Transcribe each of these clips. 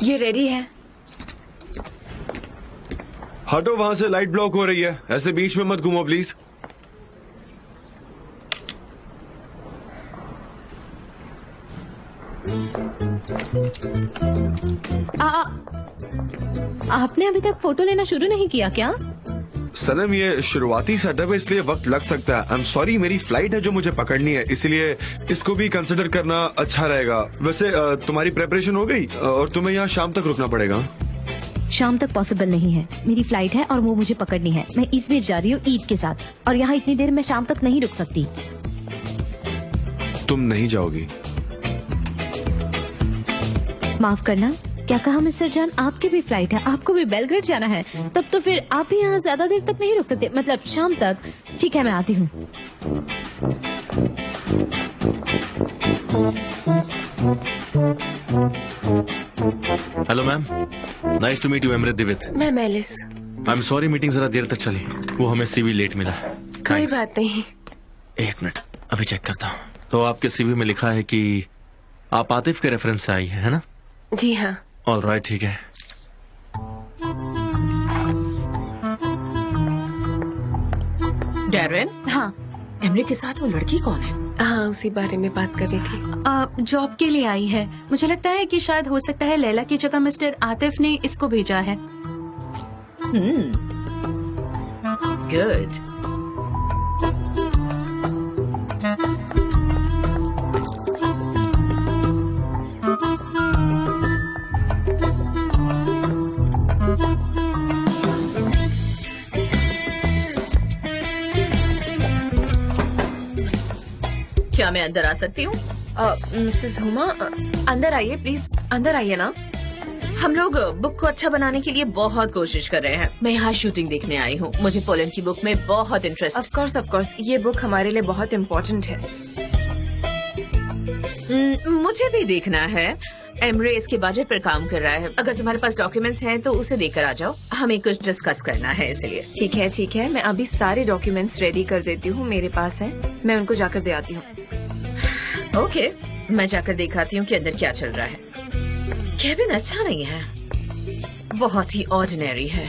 ये रेडी है। हटो वहां से, लाइट ब्लॉक हो रही है। ऐसे बीच में मत घूमो प्लीज। आपने अभी तक फोटो लेना शुरू नहीं किया क्या? सनम, ये शुरुआती सेटअप है, इसलिए वक्त लग सकता है। आई एम सॉरी, मेरी फ्लाइट है जो मुझे पकड़नी है, इसलिए इसको भी कंसिडर करना अच्छा रहेगा। वैसे तुम्हारी प्रेपरेशन हो गई और तुम्हें यहाँ शाम तक रुकना पड़ेगा। शाम तक पॉसिबल नहीं है, मेरी फ्लाइट है और वो मुझे पकड़नी है। मैं इजमिर जा रही हूँ ईद के साथ, और यहाँ इतनी देर मैं शाम तक नहीं रुक सकती। तुम नहीं जाओगी? माफ करना, क्या कहा मिस्टर जान? आपकी भी फ्लाइट है, आपको भी बेलग्रेड जाना है। तब तो फिर आप भी यहाँ ज्यादा देर तक नहीं रुक सकते, मतलब शाम तक। ठीक है, मैं आती हूँ। Hello ma'am, nice to meet you. Emre Divit. मैं Melis. I am sorry, meeting जरा देर तक चली, वो हमें सीवी लेट मिला। कोई बात नहीं। एक मिनट, अभी चेक करता हूँ। तो आपके सीवी में लिखा है कि आप आतिफ के रेफरेंस से आई है ना? जी हाँ। ऑलराइट, ठीक है। डैरेन, हाँ। एमरे के साथ वो लड़की कौन है? हाँ, उसी बारे में बात कर रही थी। जॉब के लिए आई है। मुझे लगता है कि शायद हो सकता है लैला की जगह मिस्टर आतिफ ने इसको भेजा है। गुड। क्या मैं अंदर आ सकती हूँ? मिसेस हुमा, अंदर आइए प्लीज, अंदर आइए ना। हम लोग बुक को अच्छा बनाने के लिए बहुत कोशिश कर रहे हैं। मैं यहाँ शूटिंग देखने आई हूँ। मुझे पोलैंड की बुक में बहुत इंटरेस्ट। ऑफ कोर्स, ये बुक हमारे लिए बहुत इम्पोर्टेंट है। मुझे भी देखना है। एमरे इसके बजट पर काम कर रहा है। अगर तुम्हारे पास डॉक्यूमेंट्स हैं तो उसे देकर आ जाओ, हमें कुछ डिस्कस करना है इसलिए। ठीक है, मैं अभी सारे डॉक्यूमेंट्स रेडी कर देती हूँ, मेरे पास है। मैं उनको जाकर दे आती हूँ। ओके, मैं जाकर दिखाती हूँ कि अंदर क्या चल रहा है। केबिन अच्छा नहीं है, बहुत ही ऑर्डिनरी है।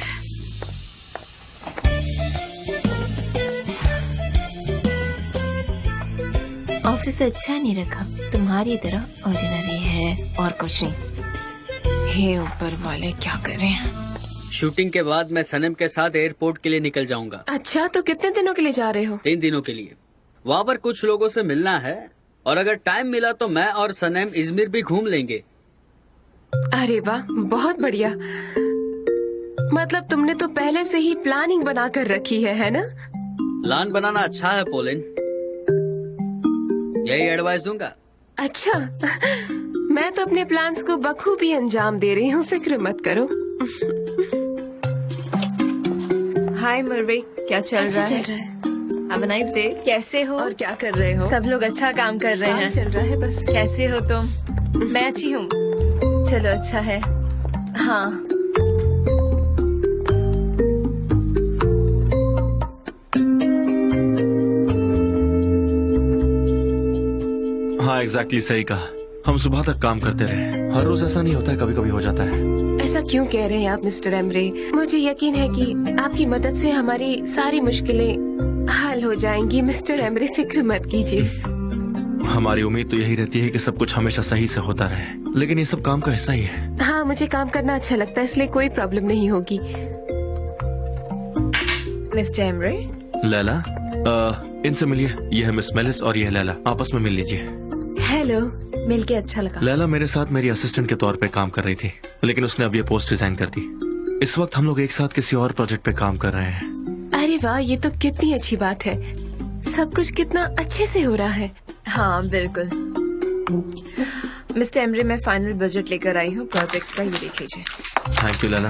ऑफिस अच्छा नहीं रखा, तुम्हारी तरह ऑर्डिनरी है और कुछ नहीं। हे ऊपर वाले, क्या करें। शूटिंग के बाद मैं सनम के साथ एयरपोर्ट के लिए निकल जाऊंगा। अच्छा, तो कितने दिनों के लिए जा रहे हो? 3 दिनों के लिए। वहाँ पर कुछ लोगों से मिलना है, और अगर टाइम मिला तो मैं और सनम इजमिर भी घूम लेंगे। अरे वाह, बहुत बढ़िया। मतलब तुमने तो पहले से ही प्लानिंग बना कर रखी है ना? प्लान बनाना अच्छा है पोलिन, यही एडवाइस दूंगा। अच्छा, मैं तो अपने प्लान्स को बखूबी अंजाम दे रही हूँ, फिक्र मत करो। हाय मरवे, क्या चल रहा है? Have a nice day। कैसे हो? और क्या कर रहे हो? सब लोग अच्छा काम कर रहे हैं। चल रहा है बस। कैसे हो तुम? मैं अच्छी हूँ। चलो, अच्छा है। हाँ, हाँ एग्जैक्टली, सही कहा। हम सुबह तक काम करते रहे। हर रोज ऐसा नहीं होता है, कभी कभी हो जाता है। ऐसा क्यों कह रहे हैं आप मिस्टर एमरे? मुझे यकीन है कि आपकी मदद से हमारी सारी मुश्किलें हल हो जाएंगी। मिस्टर एमरे, फिक्र मत कीजिए। हमारी उम्मीद तो यही रहती है कि सब कुछ हमेशा सही से होता रहे, लेकिन ये सब काम का हिस्सा ही है। हाँ, मुझे काम करना अच्छा लगता है, इसलिए कोई प्रॉब्लम नहीं होगी। मिस्टर एमरे, लैला, इनसे मिलिए। ये है मिस मेलिस और ये है लैला, आपस में मिल लीजिए। हेलो, मिलके अच्छा लगा। लैला मेरे साथ मेरी असिस्टेंट के तौर पे काम कर रही थी, लेकिन उसने अब ये पोस्ट रिजाइन कर दी। इस वक्त हम लोग एक साथ किसी और प्रोजेक्ट पे काम कर रहे हैं। अरे वाह, ये तो कितनी अच्छी बात है। सब कुछ कितना अच्छे से हो रहा है। हाँ बिल्कुल। मिस्टर एमरे, मैं फाइनल बजट लेकर आई हूँ प्रोजेक्ट का, ये देख लीजिए। Thank you Laila.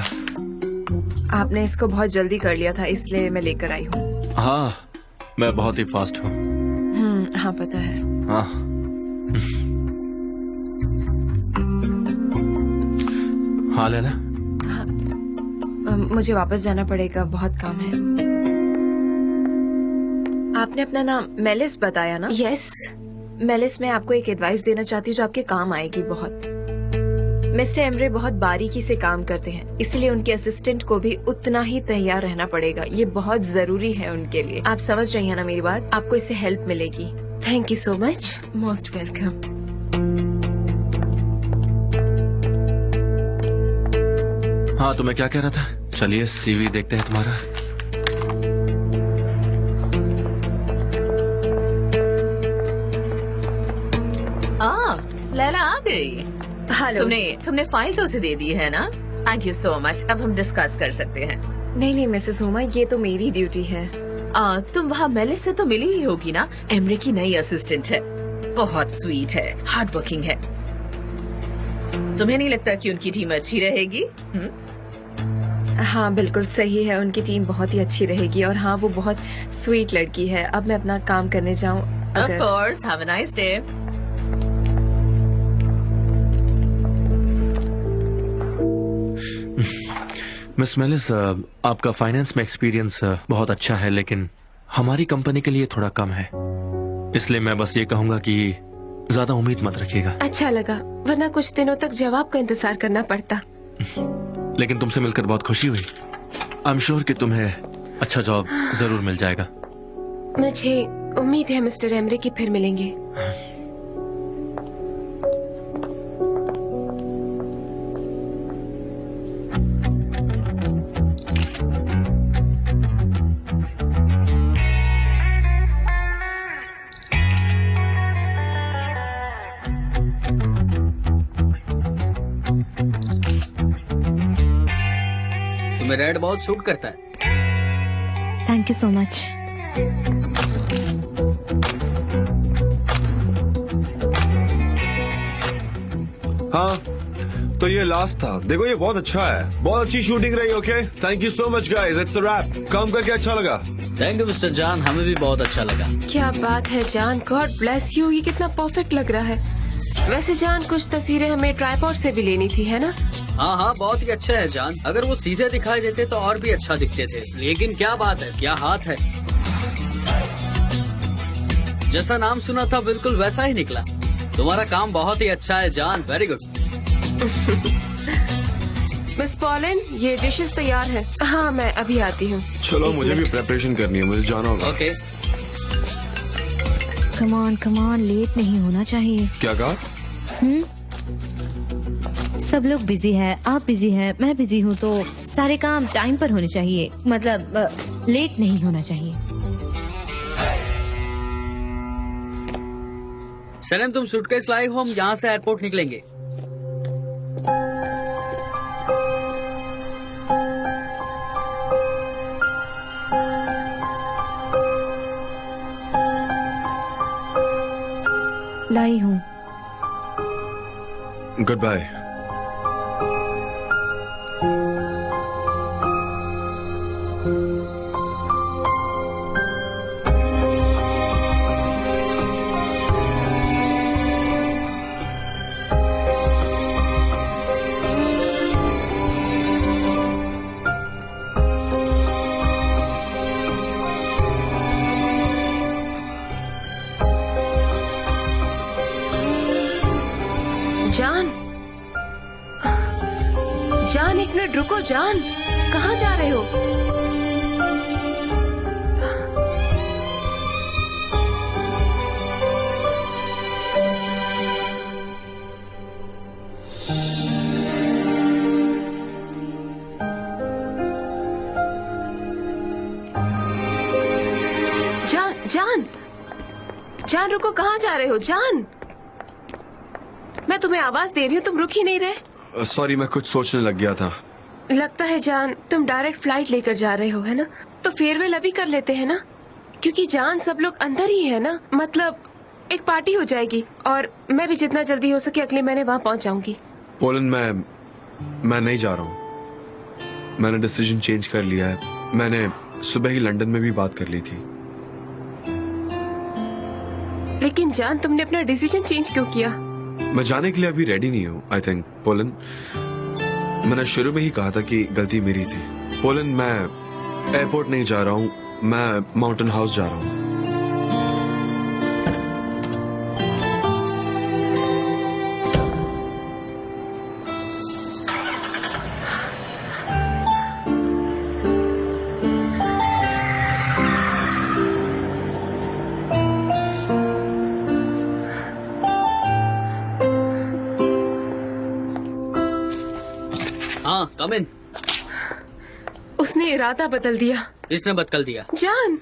आपने इसको बहुत जल्दी कर लिया था, इसलिए मैं लेकर आई हूँ। हाँ, मैं बहुत ही फास्ट हूँ। हाँ पता है। हाँ। हाँ लैला, मुझे वापस जाना पड़ेगा, बहुत काम है। आपने अपना नाम मेलिस बताया ना? यस। मेलिस, मैं आपको एक एडवाइस देना चाहती हूँ जो आपके काम आएगी बहुत। मिस्टर एमरे बहुत बारीकी से काम करते हैं, इसलिए उनके असिस्टेंट को भी उतना ही तैयार रहना पड़ेगा। ये बहुत जरूरी है उनके लिए। आप समझ रही हैं ना मेरी बात? आपको इससे हेल्प मिलेगी। Thank you so much. Most welcome. हाँ, तो मैं क्या कह रहा था? चलिए सीवी देखते हैं तुम्हारा। लैला आ गई। हेलो। तुमने फाइल तो उसे दे दी है ना? Thank you so much. अब हम डिस्कस कर सकते हैं। नहीं मिसेस हुमा, ये तो मेरी ड्यूटी है। तुम वहाँ मेलिस से तो मिली ही होगी ना? एमरे की नई असिस्टेंट है, बहुत स्वीट है, हार्ड वर्किंग है। तुम्हें नहीं लगता कि उनकी टीम अच्छी रहेगी? हाँ बिल्कुल सही है, उनकी टीम बहुत ही अच्छी रहेगी और हाँ वो बहुत स्वीट लड़की है। अब मैं अपना काम करने जाऊँ? Of course, have a nice day. Miss malice, आपका फाइनेंस में एक्सपीरियंस बहुत अच्छा है, लेकिन हमारी कंपनी के लिए थोड़ा कम है। इसलिए मैं बस ये कहूंगा कि ज्यादा उम्मीद मत रखिएगा। अच्छा लगा, वरना कुछ दिनों तक जवाब का इंतजार करना पड़ता। लेकिन तुमसे मिलकर बहुत खुशी हुई। आई एम श्योर कि तुम्हें अच्छा जॉब जरूर मिल जाएगा। मुझे उम्मीद है मिस्टर एमरे की फिर मिलेंगे। तुम्हें रेड बहुत सूट करता है। Thank you so much. हाँ, तो ये लास्ट था। देखो ये बहुत अच्छा है, बहुत अच्छी शूटिंग रही। Okay, thank you so much guys, it's a wrap. काम करके अच्छा लगा। थैंक यू मिस्टर जान, हमें भी बहुत अच्छा लगा। क्या बात है जान, गॉड ब्लेस यू। ये कितना परफेक्ट लग रहा है। वैसे जान, कुछ तस्वीरें हमें ट्राइपॉड से भी लेनी थी, है ना? हाँ, बहुत ही अच्छा है जान। अगर वो सीधे दिखाई देते तो और भी अच्छा दिखते थे। लेकिन क्या बात है, क्या हाथ है। जैसा नाम सुना था बिल्कुल वैसा ही निकला। तुम्हारा काम बहुत ही अच्छा है जान, वेरी गुड। मिस पॉलन, ये डिशेस तैयार है। हाँ मैं अभी आती हूँ। चलो, मुझे भी प्रेपरेशन करनी है, मुझे जाना होगा। ओके। कम ऑन, लेट नहीं होना चाहिए। क्या कहा? सब लोग बिजी है, आप बिजी है, मैं बिजी हूँ, तो सारे काम टाइम पर होने चाहिए। मतलब लेट नहीं होना चाहिए। सनम, तुम सूटकेस लाए हो, हम यहाँ से एयरपोर्ट निकलेंगे। लाई हूँ। Goodbye. जान एक मिनट रुको। जान, कहाँ जा रहे हो? जान रुको, कहाँ जा रहे हो? जान, मैं तुम्हें आवाज दे रही हूँ, तुम रुक ही नहीं रहे। सॉरी, मैं कुछ सोचने लग गया था। लगता है जान तुम डायरेक्ट फ्लाइट लेकर जा रहे हो, है ना? तो फेयरवेल अभी कर लेते हैं ना, क्योंकि जान सब लोग अंदर ही है ना। मतलब एक पार्टी हो जाएगी और मैं भी जितना जल्दी हो सके अगले महीने वहाँ पहुँच जाऊंगी। पोलन, मैं नहीं जा रहा हूँ। मैंने डिसीजन चेंज कर लिया है। मैंने सुबह ही लंदन में भी बात कर ली थी। लेकिन जान, तुमने अपना डिसीजन चेंज क्यों किया? मैं जाने के लिए अभी रेडी नहीं हूँ। आई थिंक पोलन, मैंने शुरू में ही कहा था कि गलती मेरी थी। पोलन, मैं एयरपोर्ट नहीं जा रहा हूँ, मैं माउंटेन हाउस जा रहा हूँ। कम इन। उसने इरादा बदल दिया। इसने बदल दिया। जान,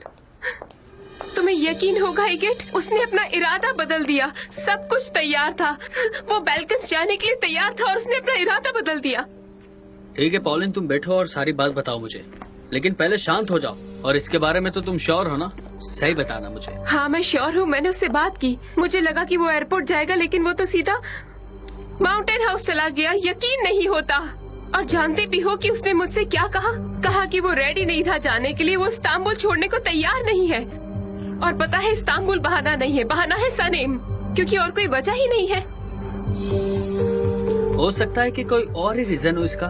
तुम्हें यकीन होगा इगिट, उसने अपना इरादा बदल दिया। सब कुछ तैयार था, वो बैल्कन्स जाने के लिए तैयार था और उसने अपना इरादा बदल दिया। ठीक है पॉलिन, तुम बैठो और सारी बात बताओ मुझे, लेकिन पहले शांत हो जाओ। और इसके बारे में तो तुम श्योर हो ना? सही बताना मुझे। हाँ मैं श्योर हूँ, मैंने उससे बात की। मुझे लगा कि वो एयरपोर्ट जाएगा, लेकिन वो तो सीधा माउंटेन हाउस चला गया। यकीन नहीं होता। और जानते भी हो कि उसने मुझसे क्या कहा कि वो रेडी नहीं था जाने के लिए, वो इस्तांबुल छोड़ने को तैयार नहीं है। और पता है इस्तांबुल बहाना नहीं है, बहाना है सनेम, क्योंकि और कोई वजह ही नहीं है। हो सकता है कि कोई और ही रीजन हो इसका।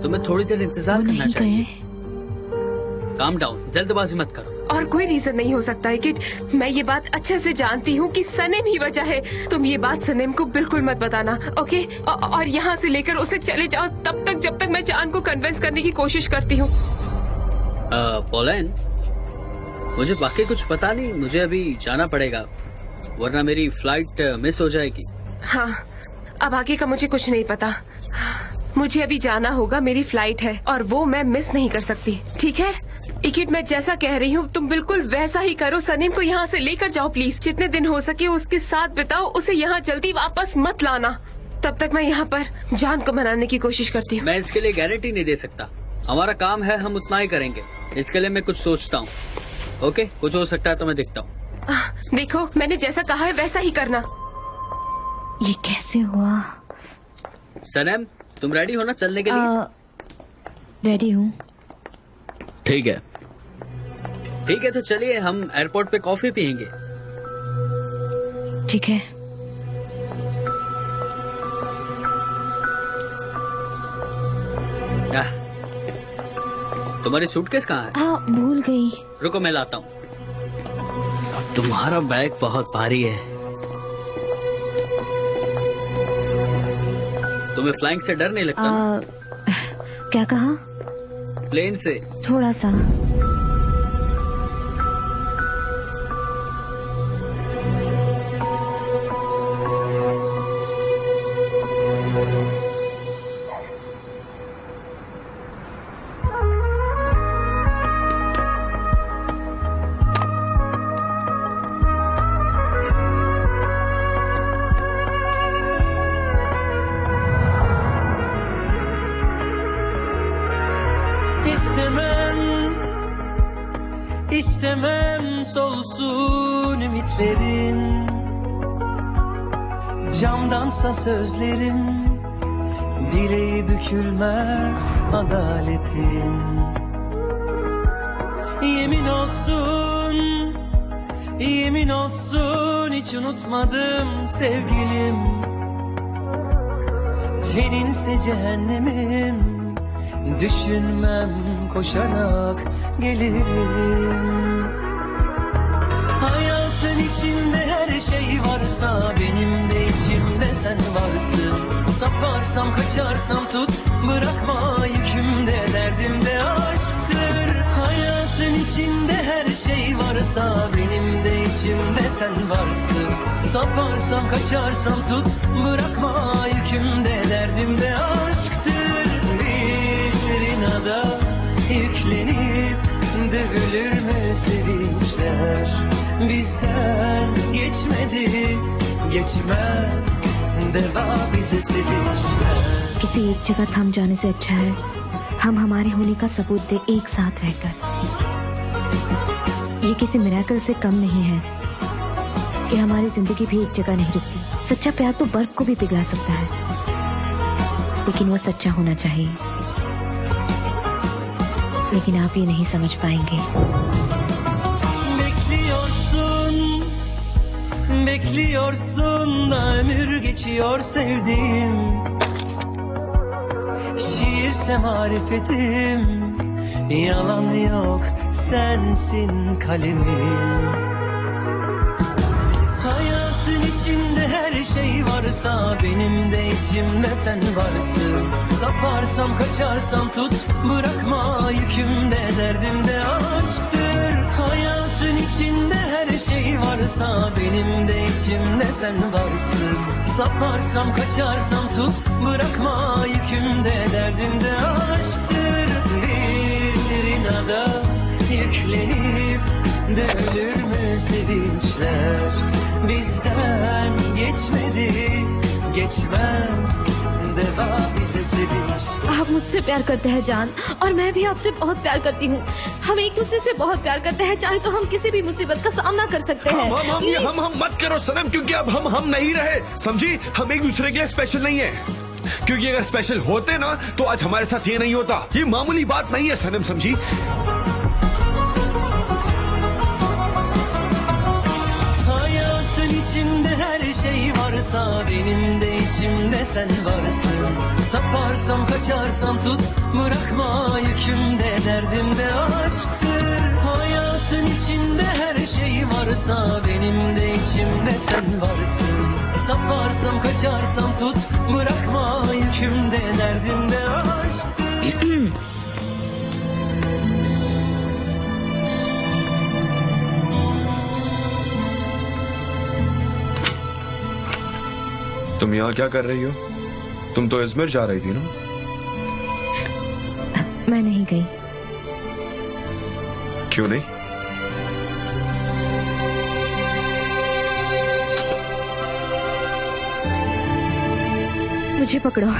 तुम्हें थोड़ी देर इंतजार करना चाहिए। काम डाउन, जल्दबाजी मत करो। और कोई रीजन नहीं हो सकता है कि मैं ये बात अच्छे से जानती हूँ कि सनेम ही वजह है। तुम ये बात सनेम को बिल्कुल मत बताना, ओके? और यहाँ से लेकर उसे चले जाओ तब तक जब तक मैं जान को कन्विंस करने की कोशिश करती हूँ। पॉलिन, मुझे बाकी कुछ पता नहीं, मुझे अभी जाना पड़ेगा वरना मेरी फ्लाइट मिस हो जाएगी। हाँ, अब आगे का मुझे कुछ नहीं पता। मुझे अभी जाना होगा, मेरी फ्लाइट है और वो मैं मिस नहीं कर सकती। ठीक है इकिट, मैं जैसा कह रही हूँ तुम बिल्कुल वैसा ही करो। सनीम को यहाँ से लेकर जाओ प्लीज। जितने दिन हो सके उसके साथ बिताओ, उसे यहाँ जल्दी वापस मत लाना। तब तक मैं यहाँ पर जान को मनाने की कोशिश करती हूँ। मैं इसके लिए गारंटी नहीं दे सकता। हमारा काम है, हम उतना ही करेंगे। इसके लिए मैं कुछ सोचता हूँ। ओके, कुछ हो सकता है तो मैं देखता हूँ। देखो, मैंने जैसा कहा है वैसा ही करना। ये कैसे हुआ? सनम, तुम रेडी हो ना चलने के लिए? रेडी हूँ। ठीक है ठीक है, तो चलिए हम एयरपोर्ट पे कॉफी पियेंगे। ठीक है। तुम्हारी सूटकेस कहाँ है? हाँ, भूल गई। रुको मैं लाता हूँ। तुम्हारा बैग बहुत भारी है। तुम्हें फ्लाइंग से डर नहीं लगता ना? क्या कहा? प्लेन से? थोड़ा सा। İstemem solsun ümitlerin, camdansa sözlerim, bileği bükülmez adaletin. Yemin olsun, yemin olsun hiç unutmadım sevgilim. Teninse cehennemim, düşünmem koşarak gelirim. Hayatın içinde her şey varsa benim de içimde sen varsın. Saparsam kaçarsam tut, bırakma yükümde, derdimde aşktır. Hayatın içinde her şey varsa benim de içimde sen varsın. Saparsam kaçarsam tut, bırakma yükümde, derdimde aşktır. Bir inada yüklenip dövülür mü sevinçler? Bizden geçmedi, geçmez, deva bize sevinçler. किसी एक जगह थम जाने से अच्छा है हम हमारे होने का सबूत दे एक साथ रहकर। ये किसी मिरेकल से कम नहीं है कि हमारी जिंदगी भी एक जगह नहीं रुकती। सच्चा प्यार तो बर्फ को भी पिघला सकता है, लेकिन वो सच्चा होना चाहिए। लेकिन आप ये नहीं समझ पाएंगे। Bekliyorsun, bekliyorsun da ömür geçiyor sevdiğim. Şiirse marifetim, yalan yok sensin kalemim. Hayatın içinde her şey varsa benim de içimde sen varsın. Saparsam kaçarsam tut, bırakma yükümde, derdimde aşktır. Hayatın Hayatın içinde her şey varsa benim de içimde sen varsın. Saparsam kaçarsam tut bırakma yükümde derdimde aşktır. Bir inada yüklenip dönülür mü sevinçler? Bizden geçmedi geçmez deva bize sevinç. आप मुझसे प्यार करते हैं जान, और मैं भी आपसे बहुत प्यार करती हूँ। हम एक दूसरे से बहुत प्यार करते हैं, चाहे तो हम किसी भी मुसीबत का सामना कर सकते हैं। हम मत करो सनम, क्योंकि अब हम नहीं रहे, समझी? हम एक दूसरे के लिए स्पेशल नहीं है, क्योंकि अगर स्पेशल होते ना तो आज हमारे साथ ये नहीं होता। ये मामूली बात नहीं है सनम, समझी? Hayatın içinde her şey varsa benim de içimde sen varsın. Saparsam kaçarsam tut bırakma yükümde derdimde aşktır. Hayatın içinde her şey varsa benim de içimde sen varsın. Saparsam kaçarsam tut bırakma yükümde derdimde aşktır. तुम यहाँ क्या कर रही हो? तुम तो Izmir जा रही थी ना? मैं नहीं गई। क्यों नहीं? मुझे पकड़ो।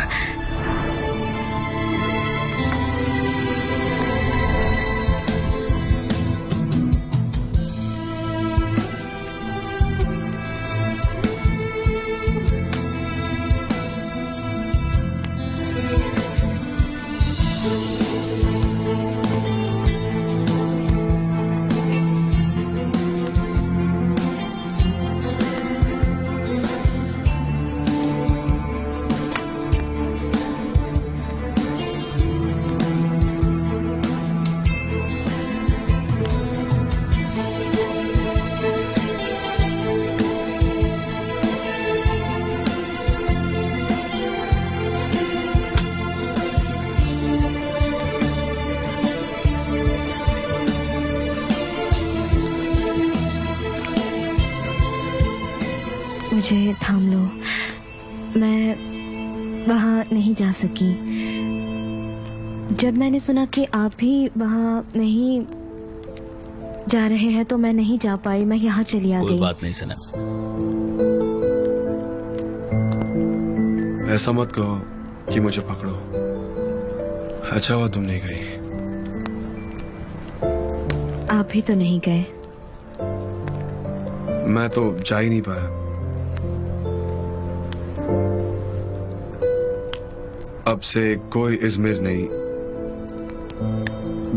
मुझे थाम लो, मैं वहाँ नहीं जा सकी। जब मैंने सुना कि आप भी वहाँ नहीं जा रहे हैं तो मैं नहीं जा पाई, मैं यहाँ चली आ कोई गई। बात नहीं सनम, ऐसा मत कहो कि मुझे पकड़ो। अच्छा हुआ तुम नहीं गई। आप भी तो नहीं गए। मैं तो जा ही नहीं पाया। अब से कोई इजमिर नहीं,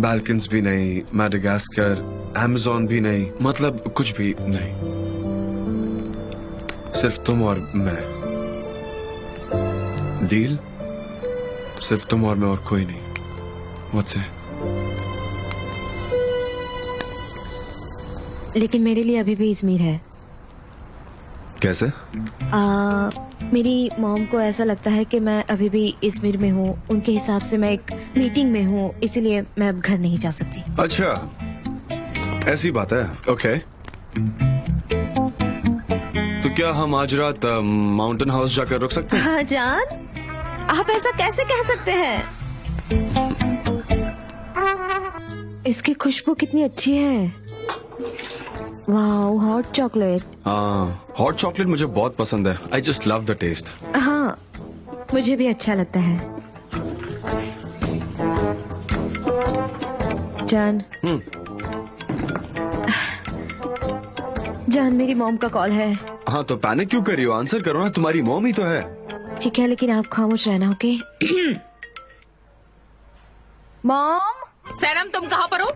बाल्कन्स भी नहीं, मैडागास्कर, अमेज़न भी नहीं, मतलब कुछ भी नहीं। सिर्फ तुम और मैं। डील? सिर्फ तुम और मैं और कोई नहीं। What's it? लेकिन मेरे लिए अभी भी इजमीर है। कैसे? मेरी मॉम को ऐसा लगता है कि मैं अभी भी इजमीर में हूँ। उनके हिसाब से मैं एक मीटिंग में हूँ, इसीलिए मैं अब घर नहीं जा सकती। अच्छा, ऐसी बात है। ओके, तो क्या हम आज रात माउंटेन हाउस जाकर रुक सकते हैं? हाँ जान, आप ऐसा कैसे कह सकते हैं? इसकी खुशबू कितनी अच्छी है। Wow, hot chocolate. हाँ, हॉट चॉकलेट मुझे बहुत पसंद है। I just love the taste. हाँ, मुझे भी अच्छा लगता है। जान, जान, मेरी मॉम का कॉल है। हाँ, तो पैनिक क्यों कर रही हो? आंसर करो ना, तुम्हारी मॉम ही तो है। ठीक है, लेकिन आप खामोश रहना, ओके? मॉम, सैनम तुम कहाँ पर हो?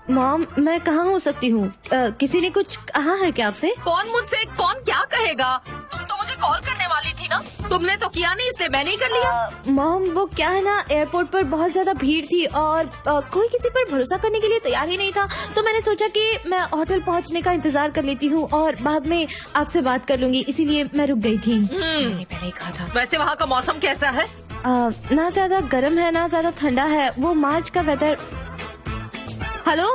मॉम, मैं कहाँ हो सकती हूँ? किसी ने कुछ कहा है क्या आपसे? कौन मुझसे कौन क्या कहेगा? तुम तो मुझे कॉल करने वाली थी ना। तुमने तो किया नहीं, इसलिए मैंने ही कर लिया। मॉम, वो क्या है ना, एयरपोर्ट पर बहुत ज्यादा भीड़ थी और कोई किसी पर भरोसा करने के लिए तैयार ही नहीं था, तो मैंने सोचा कि मैं होटल पहुँचने का इंतजार कर लेती हूँ और बाद में आपसे बात कर लूंगी, इसीलिए मैं रुक गई थी। मैंने पहले ही कहा था। वैसे वहाँ का मौसम कैसा है? ना ज्यादा गर्म है ना ज्यादा ठंडा है, वो मार्च का वेदर। हेलो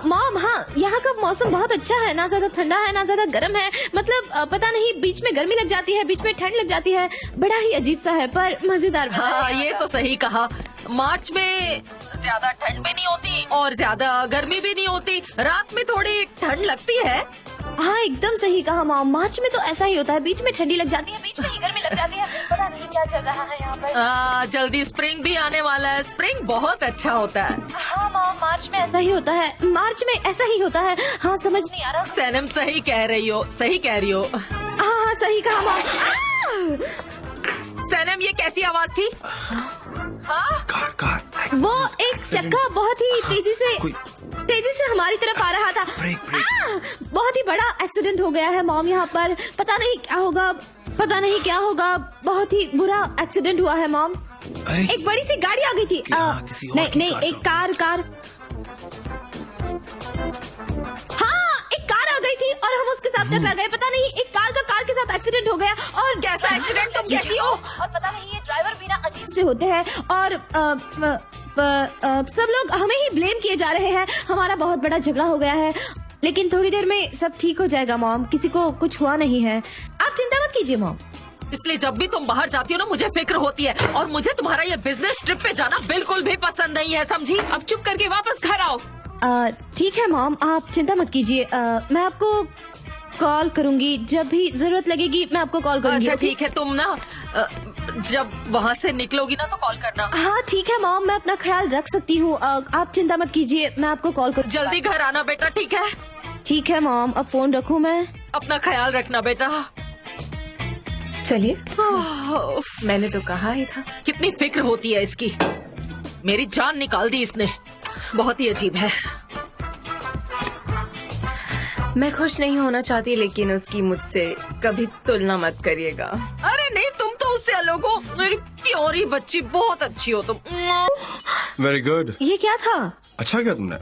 मॉम, हाँ यहाँ का मौसम बहुत अच्छा है, ना ज्यादा ठंडा है ना ज्यादा गर्म है। मतलब पता नहीं, बीच में गर्मी लग जाती है, बीच में ठंड लग जाती है। बड़ा ही अजीब सा है पर मजेदार। हाँ, ये तो सही कहा। मार्च में ज्यादा ठंड भी नहीं होती और ज्यादा गर्मी भी नहीं होती, रात में थोड़ी ठंड लगती है। हाँ एकदम सही कहा मॉम, मार्च में तो ऐसा ही होता है, बीच में ठंडी लग जाती है, बीच में ही गर्मी लग जाती है। पता नहीं क्या चल रहा है यहाँ पर। जल्दी स्प्रिंग भी आने वाला है, स्प्रिंग बहुत अच्छा होता है। हाँ मॉम, मार्च में ऐसा ही होता है, मार्च में ऐसा ही होता है। हाँ समझ नहीं आ रहा। सनम सही कह रही हो, सही कह रही हो। हाँ सही कहा मॉम। सनम ये कैसी आवाज थी? कार वो एक चक्का बहुत ही तेजी से हमारी तरफ आ रहा था। बहुत ही बड़ा एक्सीडेंट हो गया है मॉम यहाँ पर। पता नहीं क्या होगा, बहुत ही बुरा एक्सीडेंट हुआ है मॉम। एक बड़ी सी गाड़ी आ गई थी। नहीं, एक कार। हाँ, एक कार आ गई थी और हम उसके साथ टकरा गए। पता नहीं एक कार के साथ एक्सीडेंट हो गया। और कैसा एक्सीडेंट? तुम कैसी हो? और पता नहीं ये ड्राइवर भी ना अजीब से होते हैं और सब लोग हमें ही ब्लेम किए जा रहे हैं। हमारा बहुत बड़ा झगड़ा हो गया है, लेकिन थोड़ी देर में सब ठीक हो जाएगा मॉम, किसी को कुछ हुआ नहीं है, आप चिंता मत कीजिए मॉम। इसलिए जब भी तुम बाहर जाती हो ना मुझे फिक्र होती है, और मुझे तुम्हारा ये बिजनेस ट्रिप पे जाना बिल्कुल भी पसंद नहीं है, समझी? अब चुप करके वापस घर आओ। ठीक है मॉम, आप चिंता मत कीजिए। मैं आपको कॉल करूंगी, जब भी जरूरत लगेगी मैं आपको कॉल करूंगी। अच्छा ठीक है, तुम ना जब वहाँ से निकलोगी ना तो कॉल करना। हाँ ठीक है मॉम, मैं अपना ख्याल रख सकती हूँ। आप चिंता मत कीजिए, मैं आपको कॉल करूँ। जल्दी घर आना बेटा, ठीक है? ठीक है मॉम, अब फोन रखूँ मैं? अपना ख्याल रखना बेटा। चलिए, मैंने तो कहा ही था। कितनी फिक्र होती है इसकी, मेरी जान निकाल दी इसने, बहुत ही अजीब है। मैं खुश नहीं होना चाहती, लेकिन उसकी मुझसे कभी तुलना मत करिएगा। अरे नहीं, तुम तो उससे अलग हो, मेरी प्यारी बच्ची, बहुत अच्छी हो तुम। Very good. ये क्या था? अच्छा क्या तुमने?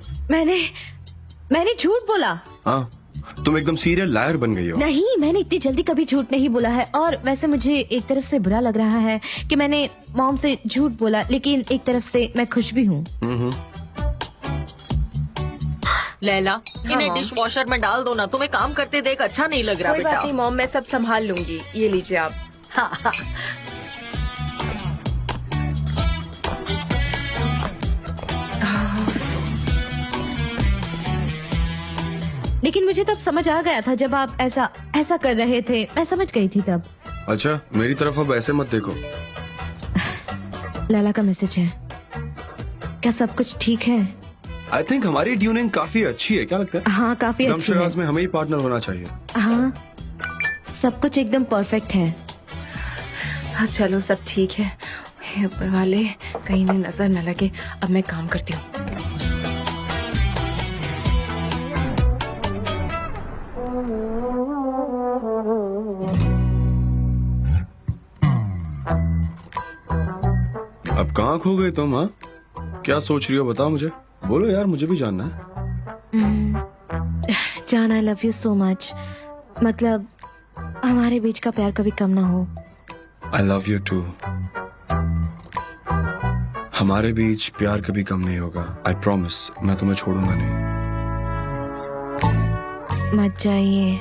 मैंने झूठ बोला। हाँ, तुम एकदम सीरियल लायर बन गई हो। नहीं, मैंने इतनी जल्दी कभी झूठ नहीं बोला है। और वैसे मुझे एक तरफ से बुरा लग रहा है कि मैंने मॉम से झूठ बोला, लेकिन एक तरफ से मैं खुश भी हूँ। लैला, इन्हें डिश वॉशर में डाल दो ना, तुम्हें काम करते देख अच्छा नहीं लग रहा कोई बेटा। बात नहीं मॉम, मैं सब संभाल लूंगी। ये लीजिए आप। हाँ। लेकिन मुझे तब समझ आ गया था, जब आप ऐसा कर रहे थे, मैं समझ गई थी तब। अच्छा, मेरी तरफ अब ऐसे मत देखो। लैला का मैसेज है। क्या सब कुछ ठीक है? आई थिंक हमारी ट्यूनिंग काफी अच्छी है, क्या लगता है? हाँ काफी अच्छी है। में हमें ही पार्टनर होना चाहिए। हाँ, सब कुछ एकदम परफेक्ट है। हाँ चलो, सब ठीक है। हे ऊपर वाले, कहीं में नजर न लगे। अब मैं काम करती हूँ। अब कहाँ खो गए तुम? हाँ, क्या सोच रही हो बताओ मुझे, बोलो यार, मुझे भी जानना है। जान, I love you so much. मतलब हमारे बीच का प्यार कभी कम ना हो। I love you too. हमारे बीच प्यार कभी कम नहीं होगा। आई प्रॉमिस, मैं तुम्हें छोड़ूंगा नहीं। मत जाइए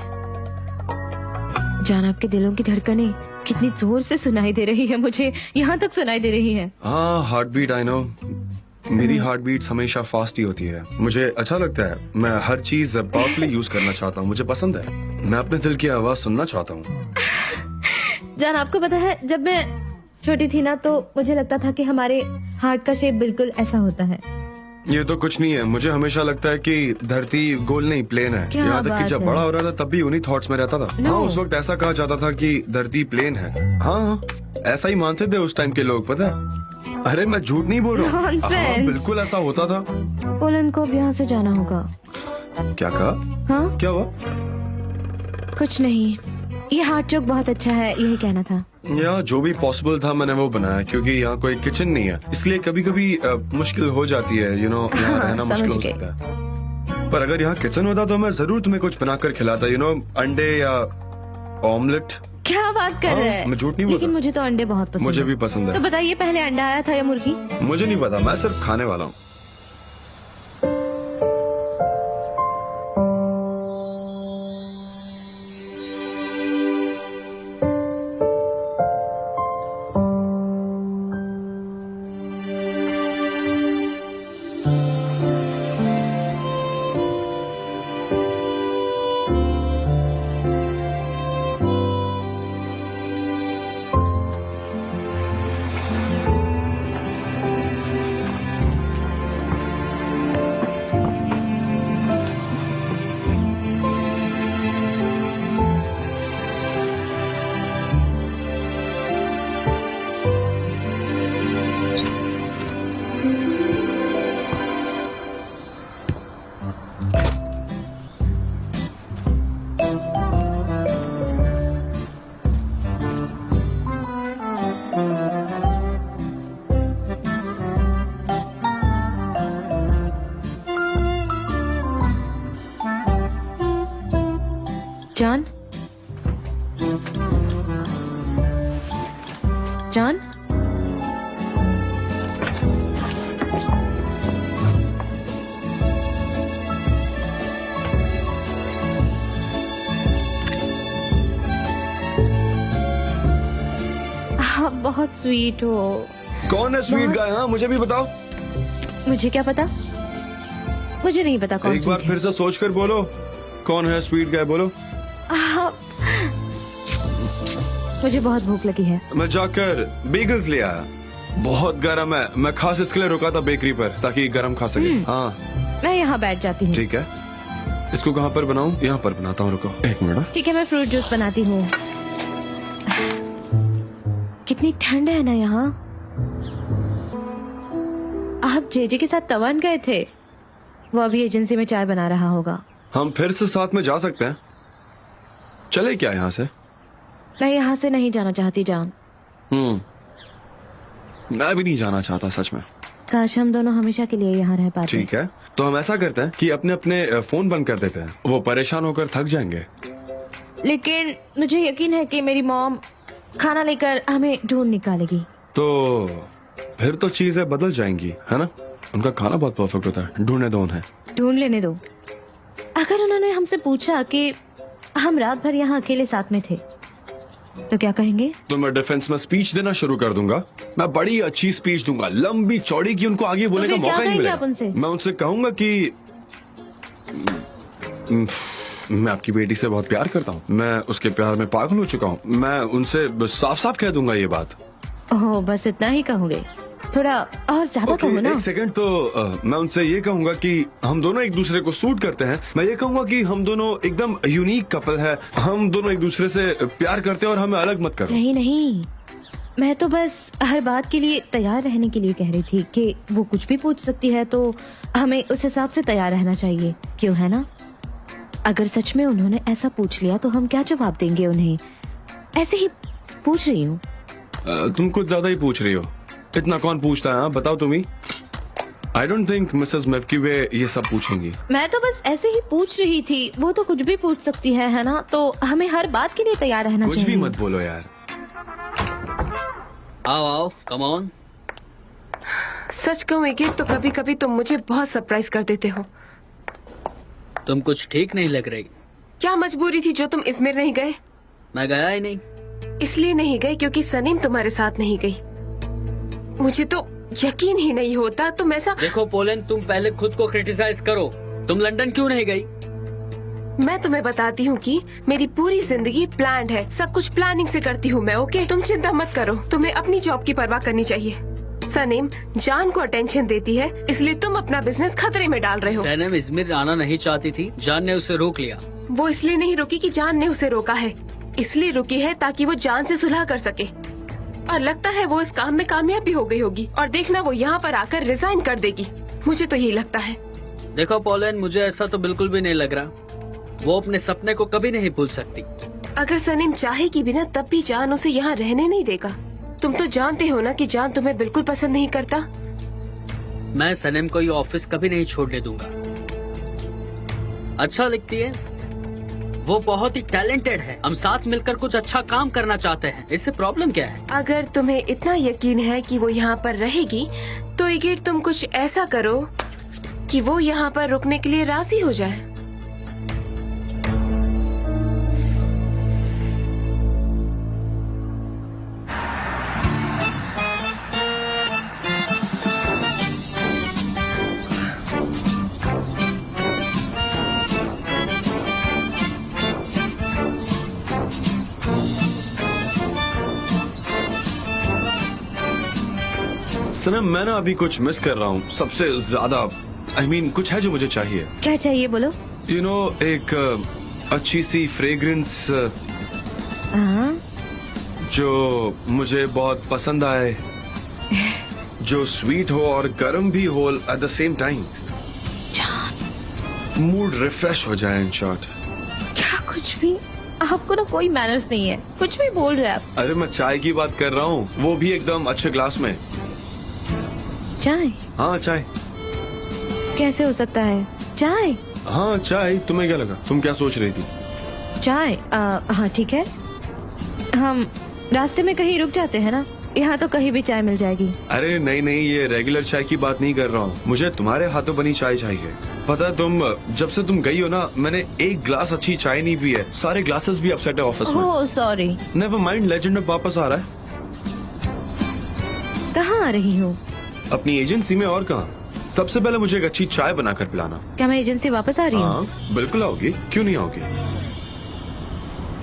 जान, आपके दिलों की धड़कनें कितनी जोर से सुनाई दे रही है मुझे, यहाँ तक सुनाई दे रही है। हाँ, हार्ट बीट, आई नो। मेरी हार्ट बीट हमेशा फास्ट ही होती है। मुझे अच्छा लगता है, मैं हर चीज पावरफुली यूज करना चाहता हूँ, मुझे पसंद है। मैं अपने दिल की आवाज सुनना चाहता हूँ। जान, आपको पता है, जब मैं छोटी थी ना तो मुझे लगता था कि हमारे हार्ट का शेप बिल्कुल ऐसा होता है। ये तो कुछ नहीं है, मुझे हमेशा लगता है कि धरती गोल नहीं प्लेन है। क्या यहाँ तक कि बात जब है? बड़ा हो रहा था तब भी उन्हीं थॉट्स में रहता था। No. हाँ, उस वक्त ऐसा कहा जाता था कि धरती प्लेन है। हाँ, ऐसा ही मानते थे उस टाइम के लोग, पता है? अरे मैं झूठ नहीं बोल रहा हूँ। हाँ, Nonsense. बिल्कुल ऐसा होता था। पोलन को अब यहाँ से जाना होगा। क्या कहा? हाँ, क्या हुआ? कुछ नहीं, ये हार्ट चौक बहुत अच्छा है, यही कहना था। यहाँ जो भी पॉसिबल था मैंने वो बनाया, क्योंकि यहाँ कोई किचन नहीं है, इसलिए कभी कभी मुश्किल हो जाती है, यू नो, यहाँ हाँ, रहना मुश्किल हो समझ गई। सकता है। पर अगर यहाँ किचन होता तो मैं जरूर तुम्हें कुछ बनाकर खिलाता, यू नो, अंडे या ऑमलेट। क्या बात कर हाँ, रहे हैं? मैं झूठ नहीं लेकिन बोलता। मुझे तो अंडे बहुत पसंद मुझे है। भी पसंद तो है। बताइए, पहले अंडा आया था या मुर्गी? मुझे नहीं पता, मैं सिर्फ खाने वाला हूँ। जान, जान, आप बहुत स्वीट हो। कौन है स्वीट गाय? हाँ मुझे भी बताओ। मुझे क्या पता, मुझे नहीं पता कौन एक बार स्वीट फिर से सोच कर बोलो, कौन है स्वीट गाय? बोलो। है। मुझे बहुत भूख लगी है। मैं जाकर बेगल्स ले आया, बहुत गर्म है। मैं खास इसके लिए रुका था बेकरी पर ताकि गर्म खा सके। हाँ मैं यहाँ बैठ जाती हूँ। ठीक है। इसको कहाँ पर बनाऊँ? यहाँ पर बनाता हूँ, रुको 1 मिनट। ठीक है, मैं फ्रूट जूस बनाती हूँ। कितनी ठंड है ना यहाँ। आप जेजे के साथ तवान गए थे? वो अभी एजेंसी में चाय बना रहा होगा। हम फिर से साथ में जा सकते हैं, चले क्या यहाँ से? मैं यहाँ से नहीं जाना चाहती जान। मैं भी नहीं जाना चाहता सच में। काश हम दोनों हमेशा के लिए यहाँ रह पाते। ठीक है, तो हम ऐसा करते हैं कि अपने अपने फोन बंद कर देते हैं, वो परेशान होकर थक जाएंगे। लेकिन मुझे यकीन है कि मेरी मॉम खाना लेकर हमें ढूंढ निकालेगी। तो फिर तो चीजें बदल जाएंगी, है ना? उनका खाना बहुत परफेक्ट होता है, ढूंढने दो उन्हें। ढूंढ लेने दो। अगर उन्होंने हमसे पूछा कि हम रात भर यहाँ अकेले साथ में थे तो क्या कहेंगे? तो मैं डिफेंस में स्पीच देना शुरू कर दूंगा। मैं बड़ी अच्छी स्पीच दूंगा, लंबी चौड़ी, की उनको आगे बोलने का फिर क्या मौका ही नहीं कहेंगे मिलेगा। आप उनसे? मैं उनसे कहूंगा कि मैं आपकी बेटी से बहुत प्यार करता हूँ, मैं उसके प्यार में पागल हो चुका हूँ। मैं उनसे साफ साफ कह दूंगा ये बात। ओह, बस इतना ही कहोगे? थोड़ा और ज्यादा कहो ना। एक सेकंड। तो मैं उनसे ये कहूंगा कि हम दोनों एक दूसरे को सूट करते हैं। मैं ये कहूंगा कि हम दोनों एकदम यूनिक कपल है, हम दोनों एक दूसरे से प्यार करते हैं और हमें अलग मत करो। नहीं नहीं, मैं तो बस हर बात के लिए तैयार रहने के लिए कह रही थी कि वो कुछ भी पूछ सकती है तो हमें उस हिसाब से तैयार रहना चाहिए, क्यों है ना? अगर सच में उन्होंने ऐसा पूछ लिया तो हम क्या जवाब देंगे उन्हें? ऐसे ही पूछ रही हूँ। तुम कुछ ज्यादा ही पूछ रही हो। इतना कौन पूछता है? हाँ बताओ तुम ही। आई डोंट थिंक मिसेस मेफकीवे ये सब पूछेंगी। मैं तो बस ऐसे ही पूछ रही थी, वो तो कुछ भी पूछ सकती है ना? तो हमें हर बात के लिए तैयार रहना कुछ चाहिए। भी मत बोलो यार। आओ आओ, कम ऑन। सच कहूँ एक तो कभी कभी तुम मुझे बहुत सरप्राइज कर देते हो। तुम कुछ ठीक नहीं लग रही। क्या मजबूरी थी जो तुम इजमिर नहीं गए? मैं गया ही नहीं। इसलिए नहीं गए क्योंकि सनीम तुम्हारे साथ नहीं गई। मुझे तो यकीन ही नहीं होता तुम ऐसा। देखो पोलन, तुम पहले खुद को क्रिटिसाइज करो। तुम लंदन क्यों नहीं गई? मैं तुम्हें बताती हूँ कि मेरी पूरी जिंदगी प्लान्ड है, सब कुछ प्लानिंग से करती हूँ मैं। ओके, तुम चिंता मत करो। तुम्हें अपनी जॉब की परवाह करनी चाहिए। सनीम जान को अटेंशन देती है, इसलिए तुम अपना बिजनेस खतरे में डाल रहे हो। सैनम इजमिर आना नहीं चाहती थी, जान ने उसे रोक लिया। वो इसलिए नहीं रुकी कि जान ने उसे रोका है, इसलिए रुकी है ताकि वो जान से सुलह कर सके। और लगता है वो इस काम में कामयाब भी हो गई होगी, और देखना वो यहाँ पर आकर रिजाइन कर देगी। मुझे तो यही लगता है। देखो पोलन, मुझे ऐसा तो बिल्कुल भी नहीं लग रहा। वो अपने सपने को कभी नहीं भूल सकती। अगर सनीम चाहेगी भी ना तब भी जान उसे यहाँ रहने नहीं देगा। तुम तो जानते हो ना कि जान तुम्हें बिल्कुल पसंद नहीं करता। मैं सनम को ये ऑफिस कभी नहीं छोड़ने दूंगा। अच्छा लिखती है, वो बहुत ही टैलेंटेड है। हम साथ मिलकर कुछ अच्छा काम करना चाहते हैं, इससे प्रॉब्लम क्या है? अगर तुम्हें इतना यकीन है कि वो यहाँ पर रहेगी तो इगिर तुम कुछ ऐसा करो कि वो यहाँ पर रुकने के लिए राजी हो जाए। सनम मैं ना अभी कुछ मिस कर रहा हूँ सबसे ज्यादा। I mean, कुछ है जो मुझे चाहिए। क्या चाहिए बोलो? You know, एक अच्छी सी फ्रेग्रेंस हाँ? जो मुझे बहुत पसंद आए, जो स्वीट हो और गर्म भी हो at the same time. Mood refresh हो जाए इन शॉर्ट। क्या कुछ भी? आपको ना कोई मैनर्स नहीं है, कुछ भी बोल रहे हैं आप। अरे मैं चाय की बात कर रहा हूँ, वो भी एकदम अच्छे ग्लास में। चाय? हाँ चाय। कैसे हो सकता है चाय? हाँ चाय। तुम्हें क्या लगा? तुम क्या सोच रही थी? चाय? हाँ ठीक है, हम रास्ते में कहीं रुक जाते हैं ना, यहाँ तो कहीं भी चाय मिल जाएगी। अरे नहीं नहीं, ये रेगुलर चाय की बात नहीं कर रहा हूँ, मुझे तुम्हारे हाथों बनी चाय चाहिए। पता है जब से तुम गई हो ना, मैंने एक ग्लास अच्छी चाय नहीं पी है, सारे ग्लासेस भी अपसेट है ऑफिस में। Oh sorry. Never mind, legend अब वापस आ रहा है। कहाँ आ रही हूँ? अपनी एजेंसी में, और कहाँ। सबसे पहले मुझे एक अच्छी चाय बनाकर पिलाना। क्या मैं एजेंसी वापस आ रही हूँ? हाँ बिल्कुल आओगी, क्यों नहीं आओगी।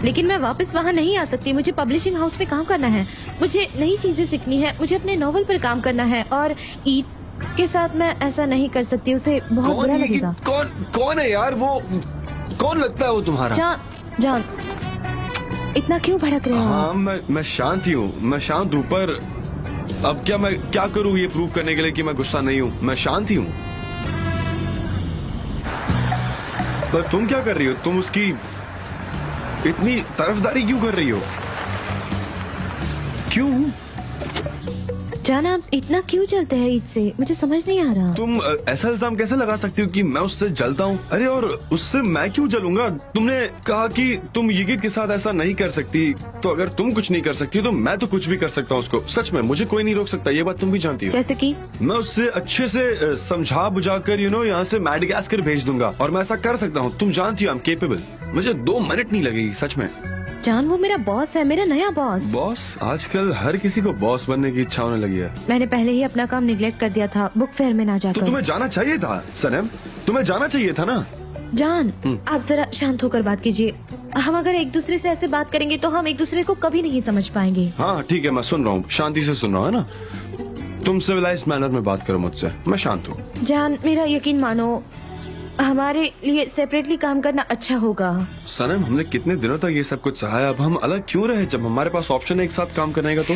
लेकिन मैं वापस वहाँ नहीं आ सकती, मुझे पब्लिशिंग हाउस में काम करना है, मुझे नई चीजें सीखनी है, मुझे अपने नॉवल पर काम करना है, और ईद के साथ मैं ऐसा नहीं कर सकती, उसे बहुत बुरा लगेगा। कौन है यार वो? कौन लगता है वो तुम्हारा? जान, इतना क्यों भड़क रहे हो? हाँ मैं शांत ही हूँ, मैं शांत हूँ, पर अब मैं क्या करूँ ये प्रूव करने के लिए कि मैं गुस्सा नहीं हूँ। मैं शांत ही हूँ। पर तुम क्या कर रही हो? तुम उसकी इतनी तरफदारी क्यों कर रही हो? क्यों? जान, आप इतना क्यों जलते हैं ईद से? मुझे समझ नहीं आ रहा। तुम ऐसा इल्जाम कैसे लगा सकती हो कि मैं उससे जलता हूँ? अरे और उससे मैं क्यों जलूंगा? तुमने कहा कि तुम यिगित के साथ ऐसा नहीं कर सकती, तो अगर तुम कुछ नहीं कर सकती तो मैं तो कुछ भी कर सकता हूँ उसको। सच में मुझे कोई नहीं रोक सकता, ये बात तुम भी जानती हो। जैसे कि? मैं उससे अच्छे से समझा बुझा कर यहाँ से मैडागास्कर भेज दूंगा, और मैं ऐसा कर सकता हूँ। तुम जानती हो आई एम केपेबल। मुझे 2 मिनट नहीं लगेगी सच में। जान, वो मेरा बॉस है, मेरा नया बॉस। बॉस? आजकल हर किसी को बॉस बनने की इच्छा होने लगी है। मैंने पहले ही अपना काम निगलेक्ट कर दिया था, बुक फेयर में ना जाकर। तो तुम्हें जाना चाहिए था सनम, तुम्हें जाना चाहिए था ना। जान, आप जरा शांत होकर बात कीजिए। हम अगर एक दूसरे से ऐसे बात करेंगे तो हम एक दूसरे को कभी नहीं समझ पाएंगे। हाँ ठीक है, मैं सुन रहा हूँ, शांति से सुन रहा हूँ, है ना। तुम सिविलाइज्ड मैनर में बात करो मुझसे, मैं शांत हूँ। जान, मेरा यकीन मानो, हमारे लिए सेपरेटली काम करना अच्छा होगा। सनम, हमने कितने दिनों तक ये सब कुछ सहाया, अब हम अलग क्यों रहे जब हमारे पास ऑप्शन है एक साथ काम करने का? तो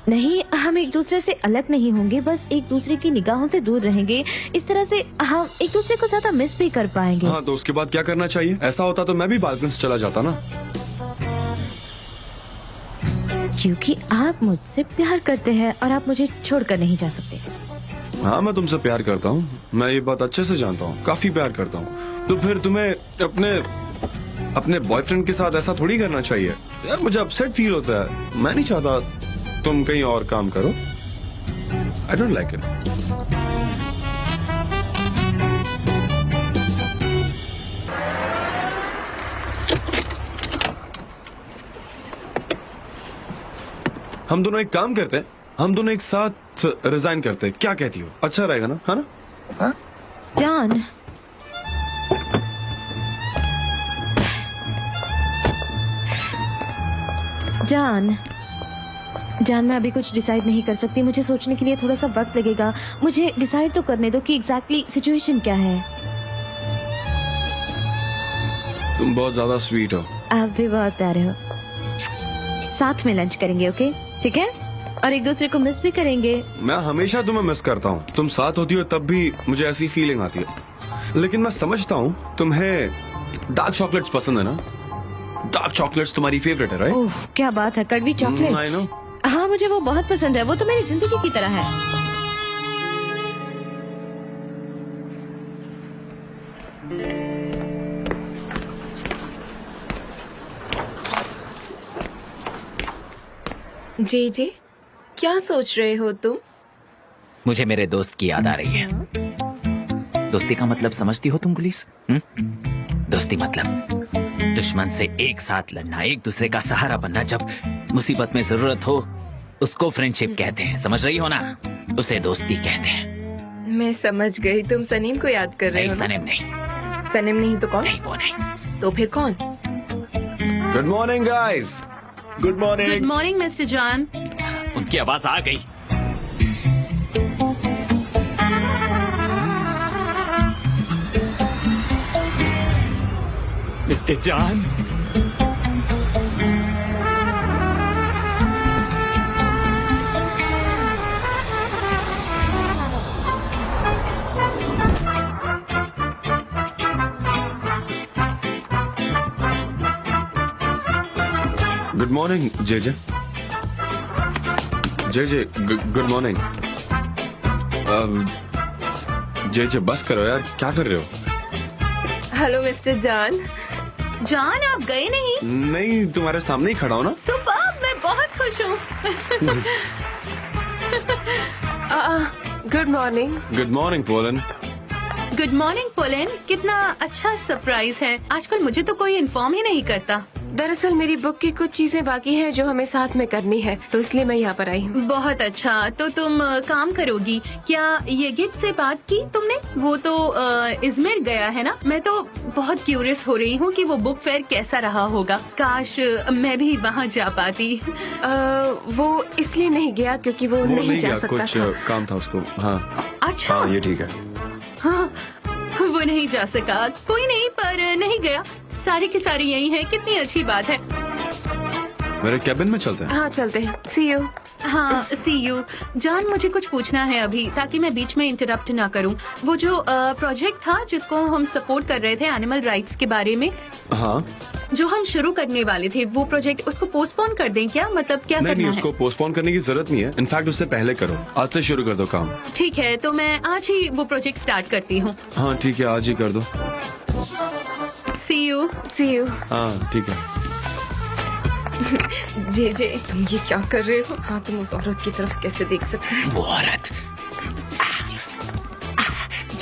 नहीं, हम एक दूसरे से अलग नहीं होंगे, बस एक दूसरे की निगाहों से दूर रहेंगे। इस तरह से हम एक दूसरे को ज्यादा मिस भी कर पाएंगे। हाँ, तो उसके बाद क्या करना चाहिए? ऐसा होता तो मैं भी बालकनी से चला जाता ना। क्योंकि आप मुझसे प्यार करते हैं और आप मुझे छोड़कर नहीं जा सकते। हाँ, मैं तुमसे प्यार करता हूँ, मैं ये बात अच्छे से जानता हूँ, काफी प्यार करता हूँ। तो फिर तुम्हें अपने बॉयफ्रेंड के साथ ऐसा थोड़ी करना चाहिए यार। मुझे अपसेट फील होता है, मैं नहीं चाहता तुम कहीं और काम करो। I don't like it. हम दोनों एक काम करते हैं, हम दोनों एक साथ रिजाइन करते हैं, क्या कहती हो? अच्छा रहेगा ना, है ना? हाँ? जान, जान, मैं अभी कुछ डिसाइड नहीं कर सकती, मुझे सोचने के लिए थोड़ा सा वक्त लगेगा। मुझे डिसाइड तो करने दो कि एग्जैक्टली सिचुएशन क्या है। तुम बहुत ज्यादा स्वीट हो। आप भी बहुत प्यारे हो। साथ में लंच करेंगे, ओके? ठीक है, और एक दूसरे को मिस भी करेंगे। मैं हमेशा तुम्हें मिस करता हूँ, तुम साथ होती हो तब भी मुझे ऐसी फीलिंग आती है। लेकिन मैं समझता हूँ तुम्हें डार्क चॉकलेट्स पसंद है ना? डार्क चॉकलेट्स तुम्हारी फेवरेट है, राइट? ओह, क्या बात है, कड़वी चॉकलेट। I know. हाँ, मुझे वो बहुत पसंद है, वो तो मेरी जिंदगी की तरह है। जे क्या सोच रहे हो तुम? मुझे मेरे दोस्त की याद आ रही है। दोस्ती का मतलब समझती हो तुम पुलिस? दोस्ती मतलब दुश्मन से एक साथ लड़ना, एक दूसरे का सहारा बनना, जब मुसीबत में जरूरत हो उसको फ्रेंडशिप कहते हैं, समझ रही हो ना? उसे दोस्ती कहते हैं। मैं समझ गई, तुम सनीम को याद कर रहे नहीं, हो ना? सनम नहीं। सनीम नहीं तो कौन? नहीं, वो नहीं। तो फिर कौन? Good morning guys. Good morning. Good morning mister John. उनकी आवाज आ गई। मिस्टर जॉन, गुड मॉर्निंग जे गुड मॉर्निंग। जे बस करो यार, क्या कर रहे हो? हेलो मिस्टर जॉन, जान आप गए नहीं? नहीं, तुम्हारे सामने ही खड़ा हो ना। सुपर्ब, मैं बहुत खुश हूँ। Good morning. Good morning pollen. Good morning pollen, कितना अच्छा सरप्राइज है। आजकल मुझे तो कोई इन्फॉर्म ही नहीं करता। दरअसल मेरी बुक की कुछ चीजें बाकी हैं जो हमें साथ में करनी है, तो इसलिए मैं यहाँ पर आई हूँ। बहुत अच्छा, तो तुम काम करोगी क्या? ये गिट से बात की तुमने? वो तो इजमेर गया है ना। मैं तो बहुत क्यूरियस हो रही हूँ कि वो बुक फेयर कैसा रहा होगा। काश मैं भी वहाँ जा पाती। वो इसलिए नहीं गया क्योंकि वो नहीं जा गया, सकता कुछ था। काम था उसको। हाँ अच्छा, हाँ, ये ठीक है। हाँ, वो नहीं जा सका। कोई नहीं, पर नहीं गया। सारी की सारी यही है, कितनी अच्छी बात है। मेरे कैबिन में चलते हैं। हाँ चलते हैं, सी यू। हाँ, सी यू। जान, मुझे कुछ पूछना है अभी, ताकि मैं बीच में इंटरप्ट ना करूं। वो जो प्रोजेक्ट था जिसको हम सपोर्ट कर रहे थे, एनिमल राइट्स के बारे में, हाँ, जो हम शुरू करने वाले थे, वो प्रोजेक्ट उसको पोस्टपोन कर दें क्या? मतलब क्या नहीं करना उसको है? पोस्टपोन करने की जरूरत नहीं है। इनफैक्ट उससे पहले करो, आज से शुरू कर दो काम। ठीक है, तो मैं आज ही वो प्रोजेक्ट स्टार्ट करती हूँ। हाँ ठीक है, आज ही कर दो। See you. See you. हाँ ठीक है। जे तुम ये क्या कर रहे हो? हाँ, तुम उस औरत की तरफ कैसे देख सकते हो? वो औरत,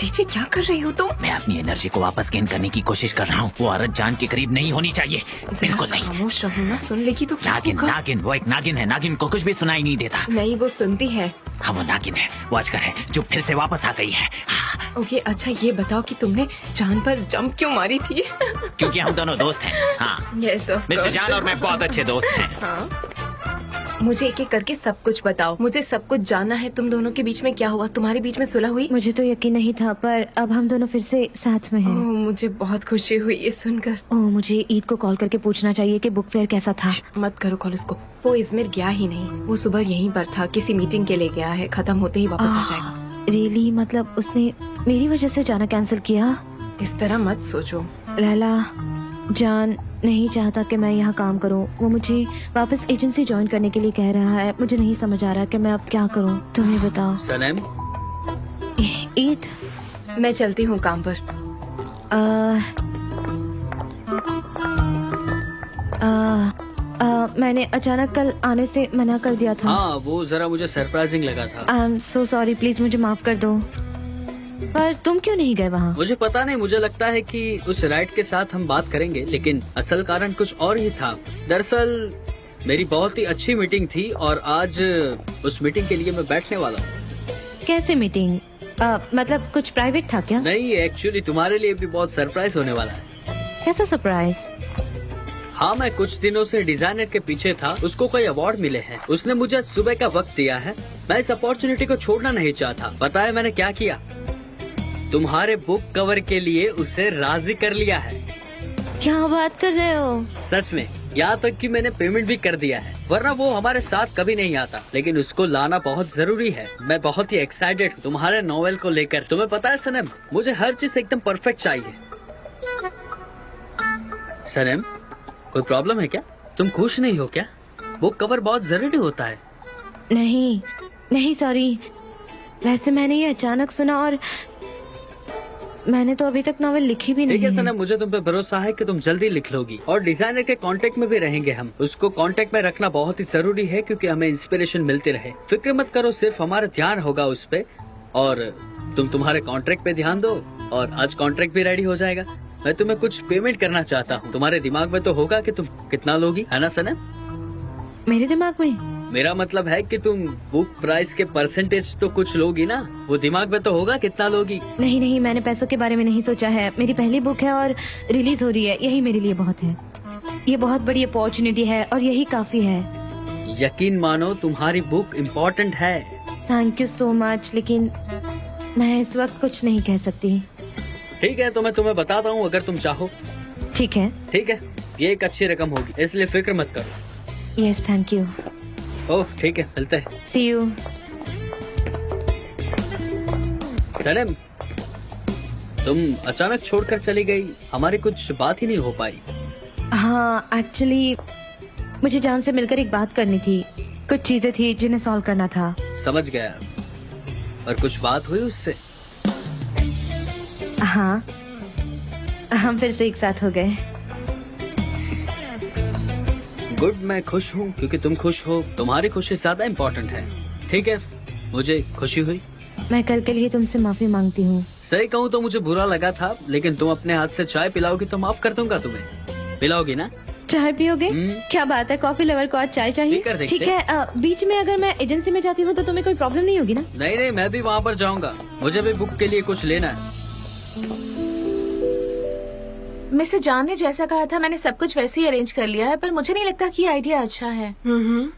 जे क्या कर रही हो तुम? मैं अपनी एनर्जी को वापस गेन करने की कोशिश कर रहा हूँ। वो औरत जान के करीब नहीं होनी चाहिए, बिल्कुल नहीं। खामोश रहो ना, सुन लेगी तो क्या नागिन, होगा? नागिन, वो एक नागिन है। नागिन को कुछ भी सुनाई नहीं देता। नहीं, वो सुनती है। हाँ, वो नागिन है, वो अजगर है जो फिर से वापस आ गई है। हाँ, ओके, अच्छा ये बताओ कि तुमने जान पर जंप क्यों मारी थी? क्योंकि हम दोनों दोस्त हैं। हाँ, यस ऑफ मिस्टर जान और मैं बहुत अच्छे दोस्त हैं। हाँ, मुझे एक एक करके सब कुछ बताओ। मुझे सब कुछ जानना है। तुम दोनों के बीच में क्या हुआ? तुम्हारे बीच में सुलह हुई? मुझे तो यकीन नहीं था, पर अब हम दोनों फिर से साथ में हैं। ओह, मुझे बहुत खुशी हुई ये सुनकर। ओह, मुझे ईद को कॉल करके पूछना चाहिए कि बुक फेयर कैसा था। मत करो कॉल उसको। वो इजमेर गया ही नहीं, वो सुबह यहीं पर था, किसी मीटिंग के लिए गया है। खत्म होते ही वापस आ जाएगा। रियली? मतलब उसने मेरी वजह से जाना कैंसिल किया? इस तरह मत सोचो। लैला, जान नहीं चाहता कि मैं यहाँ काम करूँ। वो मुझे वापस एजेंसी ज्वाइन करने के लिए कह रहा है। मुझे नहीं समझ आ रहा कि मैं अब क्या करूँ। तुम ही बताओ। सनम, ईद, मैं चलती हूँ काम पर। मैंने अचानक कल आने से मना कर दिया था। हाँ वो जरा मुझे सरप्राइजिंग लगा था। I am so sorry, please मुझे माफ कर दो। पर तुम क्यों नहीं गए वहाँ? मुझे पता नहीं, मुझे लगता है कि उस राइट के साथ हम बात करेंगे, लेकिन असल कारण कुछ और ही था। दरअसल मेरी बहुत ही अच्छी मीटिंग थी और आज उस मीटिंग के लिए मैं बैठने वाला हूँ। कैसे मीटिंग? मतलब कुछ प्राइवेट था क्या? नहीं, एक्चुअली तुम्हारे लिए भी बहुत सरप्राइज होने वाला है। कैसा सरप्राइज? हाँ, मैं कुछ दिनों से डिजाइनर के पीछे था, उसको कोई अवार्ड मिले हैं। उसने मुझे आज सुबह का वक्त दिया है। मैं इस अपॉर्चुनिटी को छोड़ना नहीं चाहता। पता है मैंने क्या किया? तुम्हारे बुक कवर के लिए उसे राजी कर लिया है। क्या बात कर रहे हो? सच में, यहाँ तक कि मैंने पेमेंट भी कर दिया है, वरना वो हमारे साथ कभी नहीं आता। लेकिन उसको लाना बहुत जरूरी है। मैं बहुत ही एक्साइटेड हूँ तुम्हारे नॉवेल को लेकर। तुम्हें पता है सनम, मुझे हर चीज एकदम परफेक्ट चाहिए। सनम, कोई प्रॉब्लम है क्या? तुम खुश नहीं हो क्या? बुक कवर बहुत जरूरी होता है। नहीं नहीं, सॉरी। वैसे मैंने ये अचानक सुना और मैंने तो अभी तक नॉवेल लिखी भी नहीं ठीक है है। सनम, मुझे तुम पे भरोसा है कि तुम जल्दी लिख लोगी। और डिजाइनर के कांटेक्ट में भी रहेंगे हम। उसको कांटेक्ट में रखना बहुत ही जरूरी है, क्योंकि हमें इंस्पिरेशन मिलती रहे। फिक्र मत करो, सिर्फ हमारा ध्यान होगा उस पे, और तुम तुम्हारे कॉन्ट्रैक्ट पे ध्यान दो। और आज कॉन्ट्रैक्ट भी रेडी हो जाएगा। मैं तुम्हें कुछ पेमेंट करना चाहता हूँ। तुम्हारे दिमाग में तो होगा कि तुम कितना लोगी, है ना सनम? मेरे दिमाग में? मेरा मतलब है कि तुम बुक प्राइस के परसेंटेज तो कुछ लोगी ना, वो दिमाग में तो होगा कितना लोगी। नहीं नहीं, मैंने पैसों के बारे में नहीं सोचा है। मेरी पहली बुक है और रिलीज हो रही है, यही मेरे लिए बहुत है। ये बहुत बड़ी अपॉर्चुनिटी है और यही काफी है। यकीन मानो, तुम्हारी बुक इम्पोर्टेंट है। थैंक यू सो मच, लेकिन मैं इस वक्त कुछ नहीं कह सकती। ठीक है, तो मैं तुम्हें बताता हूँ अगर तुम चाहो। ठीक है। ठीक है, ये एक अच्छी रकम होगी, इसलिए फिक्र मत करो। Yes, thank you. ओह ठीक है, मिलते हैं। सी यू। सनम, तुम अचानक छोड़कर चली गई, हमारी कुछ बात ही नहीं हो पाई। हाँ, एक्चुअली मुझे जान से मिलकर एक बात करनी थी। कुछ चीजें थी जिन्हें सॉल्व करना था। समझ गया। और कुछ बात हुई उससे? हाँ, हम फिर से एक साथ हो गए। गुड, मैं खुश हूँ क्योंकि तुम खुश हो। तुम्हारी खुशी ज्यादा इम्पोर्टेंट है। ठीक है, मुझे खुशी हुई। मैं कल के लिए तुमसे माफी मांगती हूँ। सही कहूँ तो मुझे बुरा लगा था, लेकिन तुम अपने हाथ से चाय पिलाओगी तो माफ कर दूंगा तुम्हें। पिलाओगी ना? चाय पियोगे? क्या बात है, कॉफी लवर को आज चाय चाहिए। पीकर देखते। ठीक है, बीच में अगर मैं एजेंसी में जाती हूँ तो तुम्हें कोई प्रॉब्लम नहीं होगी ना? नहीं नहीं, मैं भी वहाँ पर जाऊंगा। मुझे भी बुक के लिए कुछ लेना है। मिस्टर जान ने जैसा कहा था मैंने सब कुछ वैसे ही अरेंज कर लिया है, पर मुझे नहीं लगता कि आइडिया अच्छा है।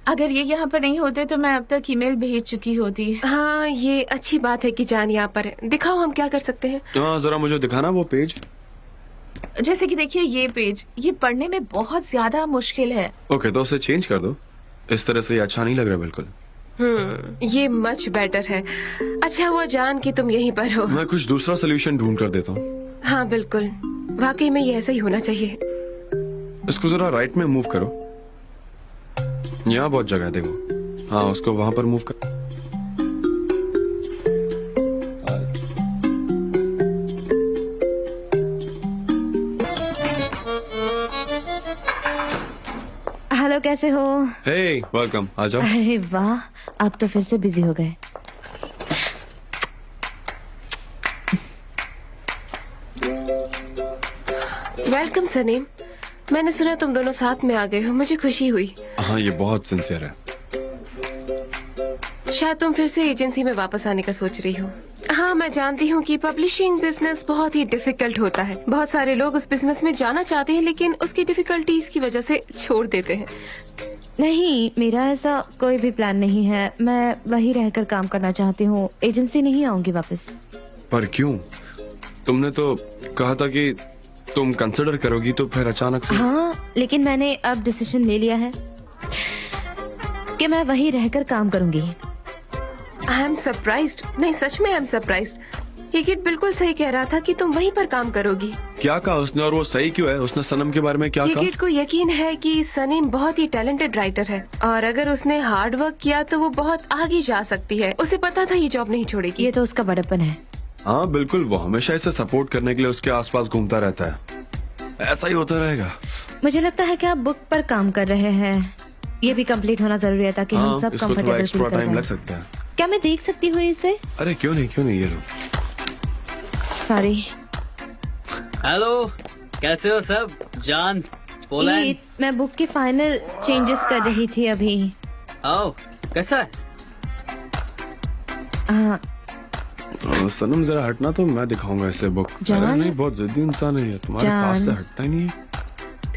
अगर ये यहाँ पर नहीं होते तो मैं अब तक ईमेल भेज चुकी होती। हाँ, ये अच्छी बात है कि जान यहाँ पर है। दिखाओ हम क्या कर सकते हैं। हाँ, जरा मुझे दिखाना वो पेज। जैसे कि देखिए ये पेज, ये पढ़ने में बहुत ज्यादा मुश्किल है। ओके, तो उसे चेंज कर दो। इस तरह से ये अच्छा नहीं लग रहा बिल्कुल। ये मच बेटर है। अच्छा हुआ जान कि तुम यहीं पर हो। मैं कुछ दूसरा सोल्यूशन ढूंढ कर देता हूँ। हाँ बिल्कुल, वाकई में ये ऐसा ही होना चाहिए। इसको जरा राइट में मूव करो। यहाँ बहुत जगह है, देखो। हाँ, उसको वहां पर मूव कर। हेलो, कैसे हो? हे, वेलकम, आ जाओ। अरे वाह, आप तो फिर से बिजी हो गए। वेलकम सनीम। मैंने सुना तुम दोनों साथ में आ गए हो, मुझे खुशी हुई। हाँ, ये बहुत सिंसियर है। शायद तुम फिर से एजेंसी में वापस आने का सोच रही हो। हाँ, मैं जानती हूँ कि पब्लिशिंग बिजनेस बहुत ही डिफिकल्ट होता है। बहुत सारे लोग उस बिजनेस में जाना चाहते हैं लेकिन उसकी डिफिकल्टीज की वजह से छोड़ देते हैं। नहीं, मेरा ऐसा कोई भी प्लान नहीं है। मैं वहीं रहकर काम करना चाहती हूँ, एजेंसी नहीं आऊंगी वापस। पर क्यों? तुमने तो कहा था कि तुम कंसिडर करोगी, तो फिर अचानक से। हाँ, लेकिन मैंने अब डिसीजन ले लिया है कि मैं वहीं रहकर काम करूंगी। I am surprised. नहीं, सच में आई एम सरप्राइज्ड। ये किड बिल्कुल सही कह रहा था कि तुम वहीं पर काम करोगी। क्या कहा उसने, और वो सही क्यों है? उसने सनम के बारे में क्या ये कहा? किड को यकीन है कि सनीम बहुत ही टैलेंटेड राइटर है और अगर उसने हार्ड वर्क किया तो वो बहुत आगे जा सकती है। उसे पता था ये जॉब नहीं छोड़ेगी। ये तो उसका बड़प्पन है। हाँ बिल्कुल, वो हमेशा इसे सपोर्ट करने के लिए उसके आसपास घूमता रहता है। ऐसा ही होता रहेगा। मुझे लगता है कि आप बुक पर काम कर रहे हैं। ये भी कंप्लीट होना जरूरी है ताकि हम हाँ, सब इसको थोड़ा कंफर्टेबल फील एक्स्ट्रा कर टाइम लग पाएं। सकता है। क्या मैं देख सकती हूँ इसे? अरे क्यों नहीं, ये लो। सॉरी। हेलो, कैसे हो सब? जान, पोलैंड। मैं बुक के फाइनल चेंजेस कर रही थी अभी। आओ, कैसा है? हाँ, सनम जरा हटना तो मैं दिखाऊंगा इसे बुक। जान? अरे नहीं, बहुत जिद्दी इंसान है ये, तुम्हारे पास से जान। हटता ही नहीं है।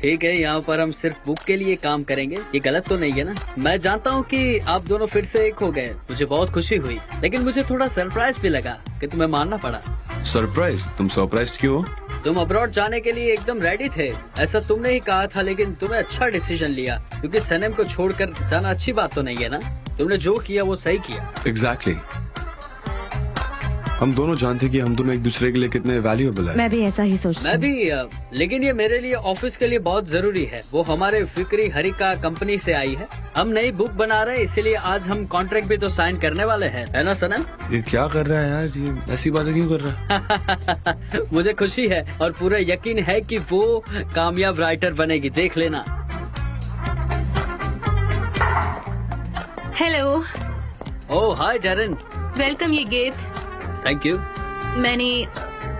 ठीक है, यहाँ पर हम सिर्फ बुक के लिए काम करेंगे। ये गलत तो नहीं है ना? मैं जानता हूँ कि आप दोनों फिर से एक हो गए, मुझे बहुत खुशी हुई, लेकिन मुझे थोड़ा सरप्राइज भी लगा कि तुम्हें मानना पड़ा। सरप्राइज? तुम सरप्राइज क्यों हो? तुम अब्रॉड जाने के लिए एकदम रेडी थे, ऐसा तुमने ही कहा था, लेकिन तुमने अच्छा डिसीजन लिया क्योंकि सनम को छोड़कर जाना अच्छी बात तो नहीं है ना? तुमने जो किया वो सही किया। एग्जैक्टली। हम दोनों जानते कि हम दोनों एक दूसरे के लिए कितने वैल्यूएबल है। मैं भी ऐसा ही सोचती मैं हूँ। भी, लेकिन ये मेरे लिए ऑफिस के लिए बहुत जरूरी है। वो हमारे फिक्री हरिका कंपनी से आई है। हम नई बुक बना रहे हैं, इसीलिए आज हम कॉन्ट्रैक्ट भी तो साइन करने वाले हैं, है ना सनम? ये क्या कर रहा है यार, ये ऐसी बातें क्यों कर रहा है? मुझे खुशी है और पूरा यकीन है कि वो कामयाब राइटर बनेगी, देख लेना। हेलो, ओह हाय जरन। वेलकम ये गेट। Thank you. मैंने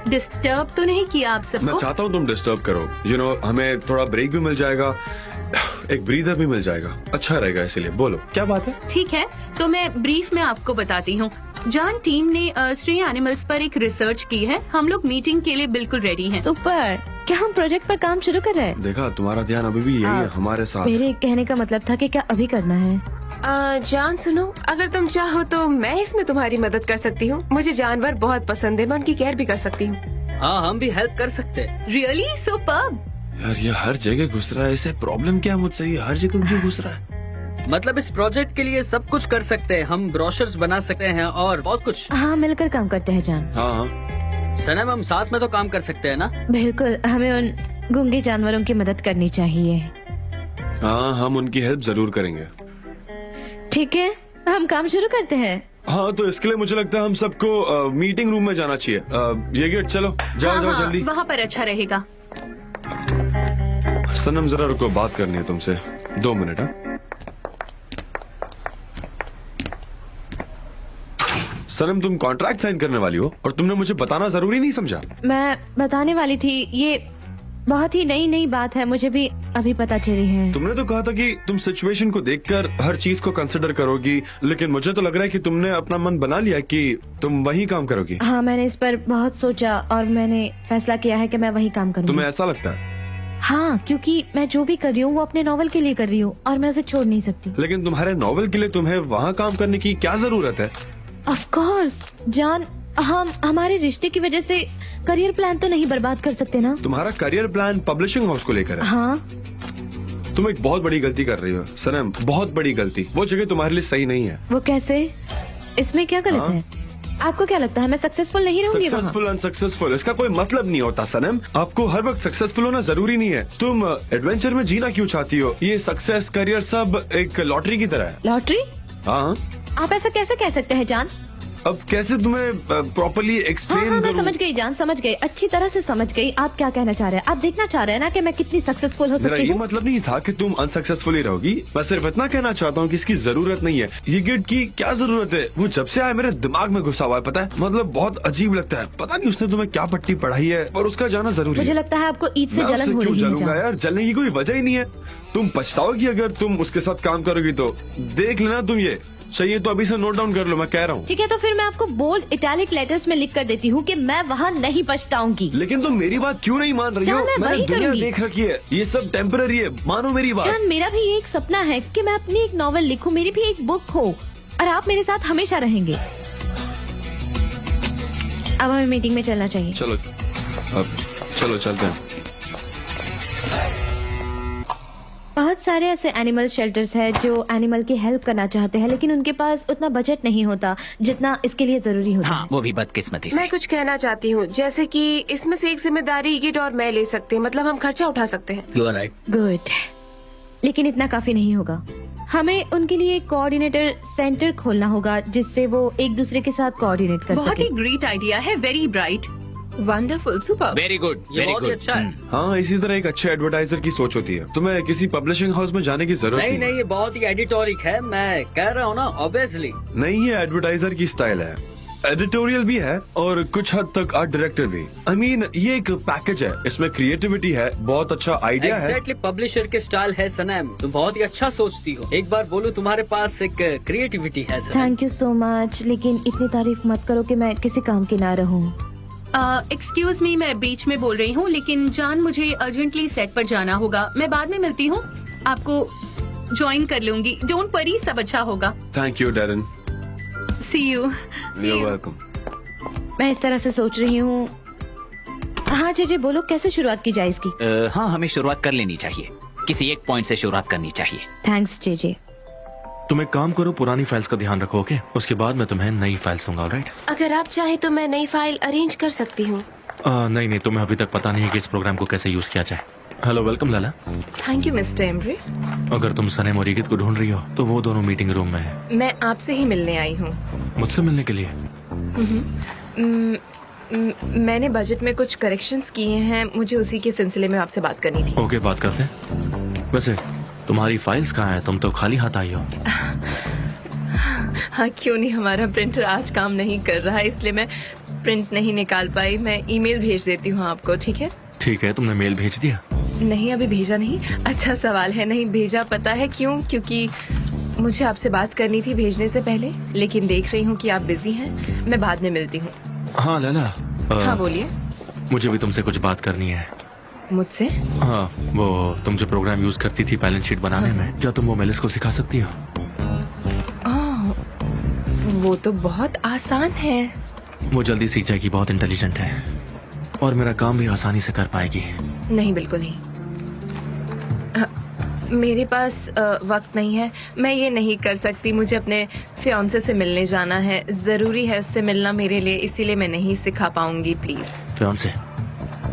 डिस्टर्ब तो नहीं किया आप मैं सबको? चाहता हूँ तुम डिस्टर्ब करो। यू नो, हमें थोड़ा ब्रेक भी मिल जाएगा, एक ब्रीदर भी मिल जाएगा, अच्छा रहेगा। इसीलिए बोलो क्या बात है। ठीक है, तो मैं ब्रीफ में आपको बताती हूँ। जान टीम ने स्ट्रे एनिमल्स पर एक रिसर्च की है। हम लोग मीटिंग के लिए बिल्कुल रेडी हैं। सुपर। क्या हम प्रोजेक्ट पर काम शुरू कर रहे हैं? देखा, तुम्हारा ध्यान अभी भी यही है हमारे साथ। मेरे कहने का मतलब था कि क्या अभी करना है? जान सुनो, अगर तुम चाहो तो मैं इसमें तुम्हारी मदद कर सकती हूँ। मुझे जानवर बहुत पसंद है, मैं उनकी केयर भी कर सकती हूँ। हाँ, हम भी हेल्प कर सकते हैं। Really superb. यार ये हर जगह घुस रहा है, इसे प्रॉब्लम क्या मुझसे? ये हर जगह क्यों घुस रहा है? मतलब इस प्रोजेक्ट के लिए सब कुछ कर सकते हैं। हम ब्रोशर्स बना सकते हैं और बहुत कुछ। हाँ, मिलकर काम करते हैं जान। हाँ, सनम, हम साथ में तो काम कर सकते हैं ना? बिल्कुल, हमें उन गूंगे जानवरों की मदद करनी चाहिए। हाँ, हम उनकी हेल्प जरूर करेंगे। ठीक है, हम काम शुरू करते हैं। हाँ, तो इसके लिए मुझे लगता है हम सबको मीटिंग रूम में जाना चाहिए। ये गेट, चलो जाओ जाओ जल्दी। वहाँ पर अच्छा रहेगा। सनम जरा रुको, बात करनी है तुमसे। 2 मिनट। हाँ सनम, तुम कॉन्ट्रैक्ट साइन करने वाली हो और तुमने मुझे बताना जरूरी नहीं समझा? मैं बताने वाली थी, ये बहुत ही नई बात है, मुझे भी अभी पता चली है। तुमने तो कहा था कि तुम सिचुएशन को देखकर हर चीज को कंसिडर करोगी, लेकिन मुझे तो लग रहा है कि तुमने अपना मन बना लिया कि तुम वही काम करोगी। हाँ, मैंने इस पर बहुत सोचा और मैंने फैसला किया है कि मैं वही काम करूंगी। तुम्हें ऐसा लगता है? हाँ, क्योंकि मैं जो भी कर रही हूँ वो अपने नॉवल के लिए कर रही हूँ और मैं उसे छोड़ नहीं सकती। लेकिन तुम्हारे नॉवल के लिए तुम्हें वहाँ काम करने की क्या जरूरत है? ऑफ कोर्स जान, हम हमारे रिश्ते की वजह से करियर प्लान तो नहीं बर्बाद कर सकते ना। तुम्हारा करियर प्लान पब्लिशिंग हाउस को लेकर है। हाँ, तुम एक बहुत बड़ी गलती कर रही हो सनम, बहुत बड़ी गलती। वो जगह तुम्हारे लिए सही नहीं है। वो कैसे? इसमें क्या गलत हाँ? है? आपको क्या लगता है मैं सक्सेसफुल नहीं रहूंगी वहाँ? सक्सेसफुल अनसक्सेसफुल इसका कोई मतलब नहीं होता सनम। आपको हर वक्त सक्सेसफुल होना जरूरी नहीं है। तुम एडवेंचर में जीना क्यों चाहती हो? ये सक्सेस करियर सब एक लॉटरी की तरह है। लॉटरी? हाँ, आप ऐसा कैसे कह सकते हैं जान? अब कैसे तुम्हें प्रॉपर्ली हाँ एक्सप्लेन हाँ, मैं करूं? समझ गई जान, समझ गई, अच्छी तरह से समझ गई। आप क्या कहना चाह रहे हैं? आप देखना चाह रहे हैं ना कि मैं कितनी सक्सेसफुल हो मेरा सकती ये हूँ? मतलब नहीं था कि तुम अनसक्सेसफुल ही रहोगी। मैं सिर्फ इतना कहना चाहता हूँ कि इसकी जरूरत नहीं है। ये गिफ्ट की क्या जरूरत है? वो जब से आया मेरे दिमाग में घुसा हुआ है, पता है? मतलब बहुत अजीब लगता है। पता नहीं उसने तुम्हें क्या पट्टी पढ़ाई है, पर उसका जाना जरूरी मुझे है। लगता है आपको ईद से मैं जलन उससे हो क्यों रही है जलूंगा जान। यार? जलने की कोई वजह ही नहीं है। तुम पछताओगी अगर तुम उसके साथ काम करोगी तो। देख लेना तुम, ये चाहिए तो अभी से नोट डाउन कर लो, मैं कह रहा हूँ। ठीक है, तो फिर मैं आपको बोल्ड इटैलिक लेटर्स में लिख कर देती हूँ कि मैं वहाँ नहीं पछताऊंगी। लेकिन तुम मेरी बात क्यों नहीं मान रही हो? जान, मैं मैंने वही दुनिया करूंगी। देख रखी है, ये सब टेम्पररी है, मानो मेरी बात। जान, मेरा भी एक सपना है कि मैं अपनी एक नॉवल लिखूं, मेरी भी एक बुक हो और आप मेरे साथ हमेशा रहेंगे। अब हमें मीटिंग में चलना चाहिए। चलो अब चलो चलते हैं। बहुत सारे ऐसे एनिमल शेल्टर्स हैं जो एनिमल की हेल्प करना चाहते हैं, लेकिन उनके पास उतना बजट नहीं होता जितना इसके लिए जरूरी होता हाँ, है। वो भी बदकिस्मती से। मैं कुछ कहना चाहती हूँ, जैसे कि इसमें से एक जिम्मेदारी इगिट और मैं ले सकते हैं, मतलब हम खर्चा उठा सकते हैं। You are right. गुड, लेकिन इतना काफी नहीं होगा। हमें उनके लिए एक कोऑर्डिनेटर सेंटर खोलना होगा जिससे वो एक दूसरे के साथ कोऑर्डिनेट कर बहुत सके। ही ग्रेट आइडिया है, very bright. Wonderful, super. Very good, ये वेरी बहुत ही गुड। अच्छा है। हाँ, इसी तरह एक अच्छे एडवर्टाइजर की सोच होती है। तुम्हें किसी पब्लिशिंग हाउस में जाने की जरूरत नहीं नहीं, ये बहुत ही एडिटोरिक है, मैं कह रहा हूँ ना, ऑब्वियसली। नहीं, ये एडवर्टाइजर की स्टाइल है। एडिटोरियल भी है और कुछ हद तक आर्ट डायरेक्टर भी। आई मीन ये एक पैकेज है, इसमें क्रिएटिविटी है, बहुत अच्छा आइडिया है। एग्जैक्टली पब्लिशर के स्टाइल है सनम, तुम बहुत ही अच्छा सोचती हो। एक बार बोलो, तुम्हारे पास एक क्रिएटिविटी है सनम। थैंक यू सो मच, लेकिन इतनी तारीफ मत करो कि मैं किसी काम की ना रहूं। एक्सक्यूज मी, मैं बीच में बोल रही हूँ, लेकिन जान मुझे अर्जेंटली सेट पर जाना होगा। मैं बाद में मिलती हूँ, आपको ज्वाइन कर लूंगी। डोंट वरी, सब अच्छा होगा। Thank you Darren. See you. You're welcome. मैं इस तरह से सोच रही हूँ। हाँ जे बोलो, कैसे शुरुआत की जाए इसकी? हाँ, हमें शुरुआत कर लेनी चाहिए। किसी एक पॉइंट से शुरुआत करनी चाहिए। थैंक्स जे। तुम एक काम करो, पुरानी फाइल्स का ध्यान रखो, ओके? उसके बाद मैं तुम्हें नई फाइल्स दूंगा, ऑलराइट? अगर आप चाहे तो मैं नई फाइल अरेंज कर सकती हूँ। नहीं, तुम्हें अभी तक पता नहीं है कि इस प्रोग्राम को कैसे यूज किया जाए। Hello, welcome Lala. Thank you mister Embry. अगर तुम सनम और इगित को ढूंढ रही हो तो वो दोनों मीटिंग रूम में है। मैं आपसे ही मिलने आई हूँ। मुझसे मिलने के लिए? मैंने बजट में कुछ करेक्शंस किए हैं, मुझे उसी के सिलसिले में आपसे बात करनी थी। ओके, बात करते हैं। वैसे तुम्हारी फाइल्स कहाँ है? तुम तो खाली हाथ आई हो। हाँ, क्यों नहीं, हमारा प्रिंटर आज काम नहीं कर रहा है, इसलिए मैं प्रिंट नहीं निकाल पाई। मैं ईमेल भेज देती हूँ आपको, ठीक है? ठीक है, तुमने मेल भेज दिया? नहीं, अभी भेजा नहीं। अच्छा सवाल है, नहीं भेजा। पता है क्यों? क्योंकि मुझे आपसे बात करनी थी भेजने से पहले, लेकिन देख रही हूँ कि आप बिजी हैं। मैं बाद में मिलती हूँ। हाँ लाला, हाँ बोलिए। मुझे भी तुमसे कुछ बात करनी है। मुझसे? हाँ, वो तुम जो प्रोग्राम यूज करती थी बैलेंस शीट बनाने में, क्या तुम वो मेलिस को सिखा सकती हो? वो तो बहुत आसान है। वो जल्दी सीख जाएगी, बहुत इंटेलिजेंट है और मेरा काम भी आसानी से कर पाएगी। नहीं, बिल्कुल नहीं। मेरे पास वक्त नहीं है, मैं ये नहीं कर सकती। मुझे अपने फियांसे से मिलने जाना है, जरूरी है उससे मिलना मेरे लिए, इसीलिए मैं नहीं सिखा पाऊंगी। प्लीज। फियांसे?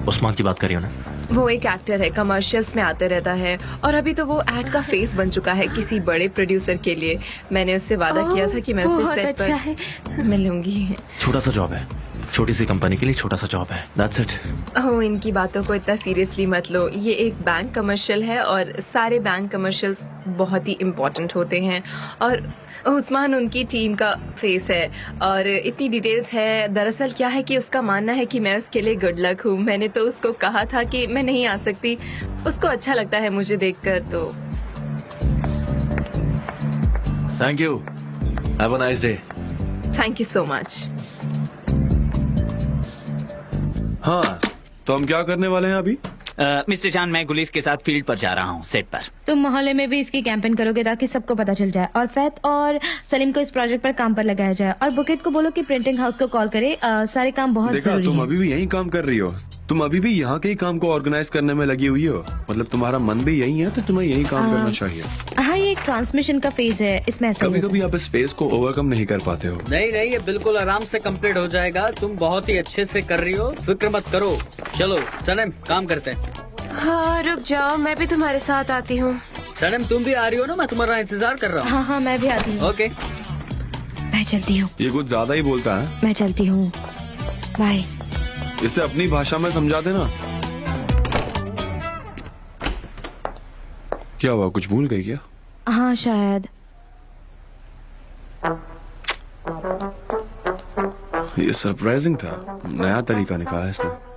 उस्मान की बात करियो ना? वो एक एक्टर है, कमर्शियल्स में आते रहता है और अभी तो वो एड का फेस बन चुका है किसी बड़े प्रोड्यूसर के लिए। मैंने उससे वादा किया था कि मैं उससे बहुत सेट अच्छा है। पर मिलूंगी। छोटा सा जॉब है, छोटी सी कंपनी के लिए छोटा सा जॉब है, दैट्स इट। ओह, इनकी बातों को इतना सीरियसली मत लो। ये एक बैंक कमर्शियल है और सारे बैंक कमर्शियल्स बहुत ही इम्पोर्टेंट होते हैं और उस्मान उनकी टीम का फेस है और इतनी डिटेल्स है। दरअसल क्या है कि उसका मानना है कि मैं उसके लिए गुड लक हूँ। मैंने तो उसको कहा था कि मैं नहीं आ सकती, उसको अच्छा लगता है मुझे देखकर। तो thank you, have a nice day. Thank you so much. हाँ, तो हम क्या करने वाले हैं अभी? मिस्टर जान, मैं गुलीस के साथ फील्ड पर जा रहा हूँ, सेट पर। तुम मोहल्ले में भी इसकी कैंपेन करोगे ताकि सबको पता चल जाए और फैत और सलीम को इस प्रोजेक्ट पर काम पर लगाया जाए और बुकेट को बोलो कि प्रिंटिंग हाउस को कॉल करे। सारे काम बहुत देखा, जरूरी तुम है। अभी भी यही काम कर रही हो। तुम अभी भी यहाँ के ही काम को ऑर्गेनाइज करने में लगी हुई हो। मतलब तुम्हारा मन भी यही है, तो तुम्हें यही काम करना चाहिए। हाँ, ये एक ट्रांसमिशन का फेज है, इसमें ऐसा ही कभी होता कभी आप इस फेज को ओवरकम नहीं कर पाते हो। नहीं नहीं, ये बिल्कुल आराम से कंप्लीट हो जाएगा। तुम बहुत ही अच्छे से कर रही हो, फिक्र मत करो। चलो सनम, काम करते हैं। हाँ रुक जाओ, मैं भी तुम्हारे साथ आती हूँ। सनम तुम भी आ रही हो ना? मैं तुम्हारा इंतजार कर रहा हूँ। हाँ हाँ, मैं भी आती हूँ। ओके। मैं चलती हूँ। ये कुछ ज्यादा ही बोलता है। मैं चलती हूँ, बाय। इसे अपनी भाषा में समझा देना। क्या हुआ, कुछ भूल गई क्या? हाँ शायद। ये सरप्राइजिंग था, नया तरीका निकाला इसने।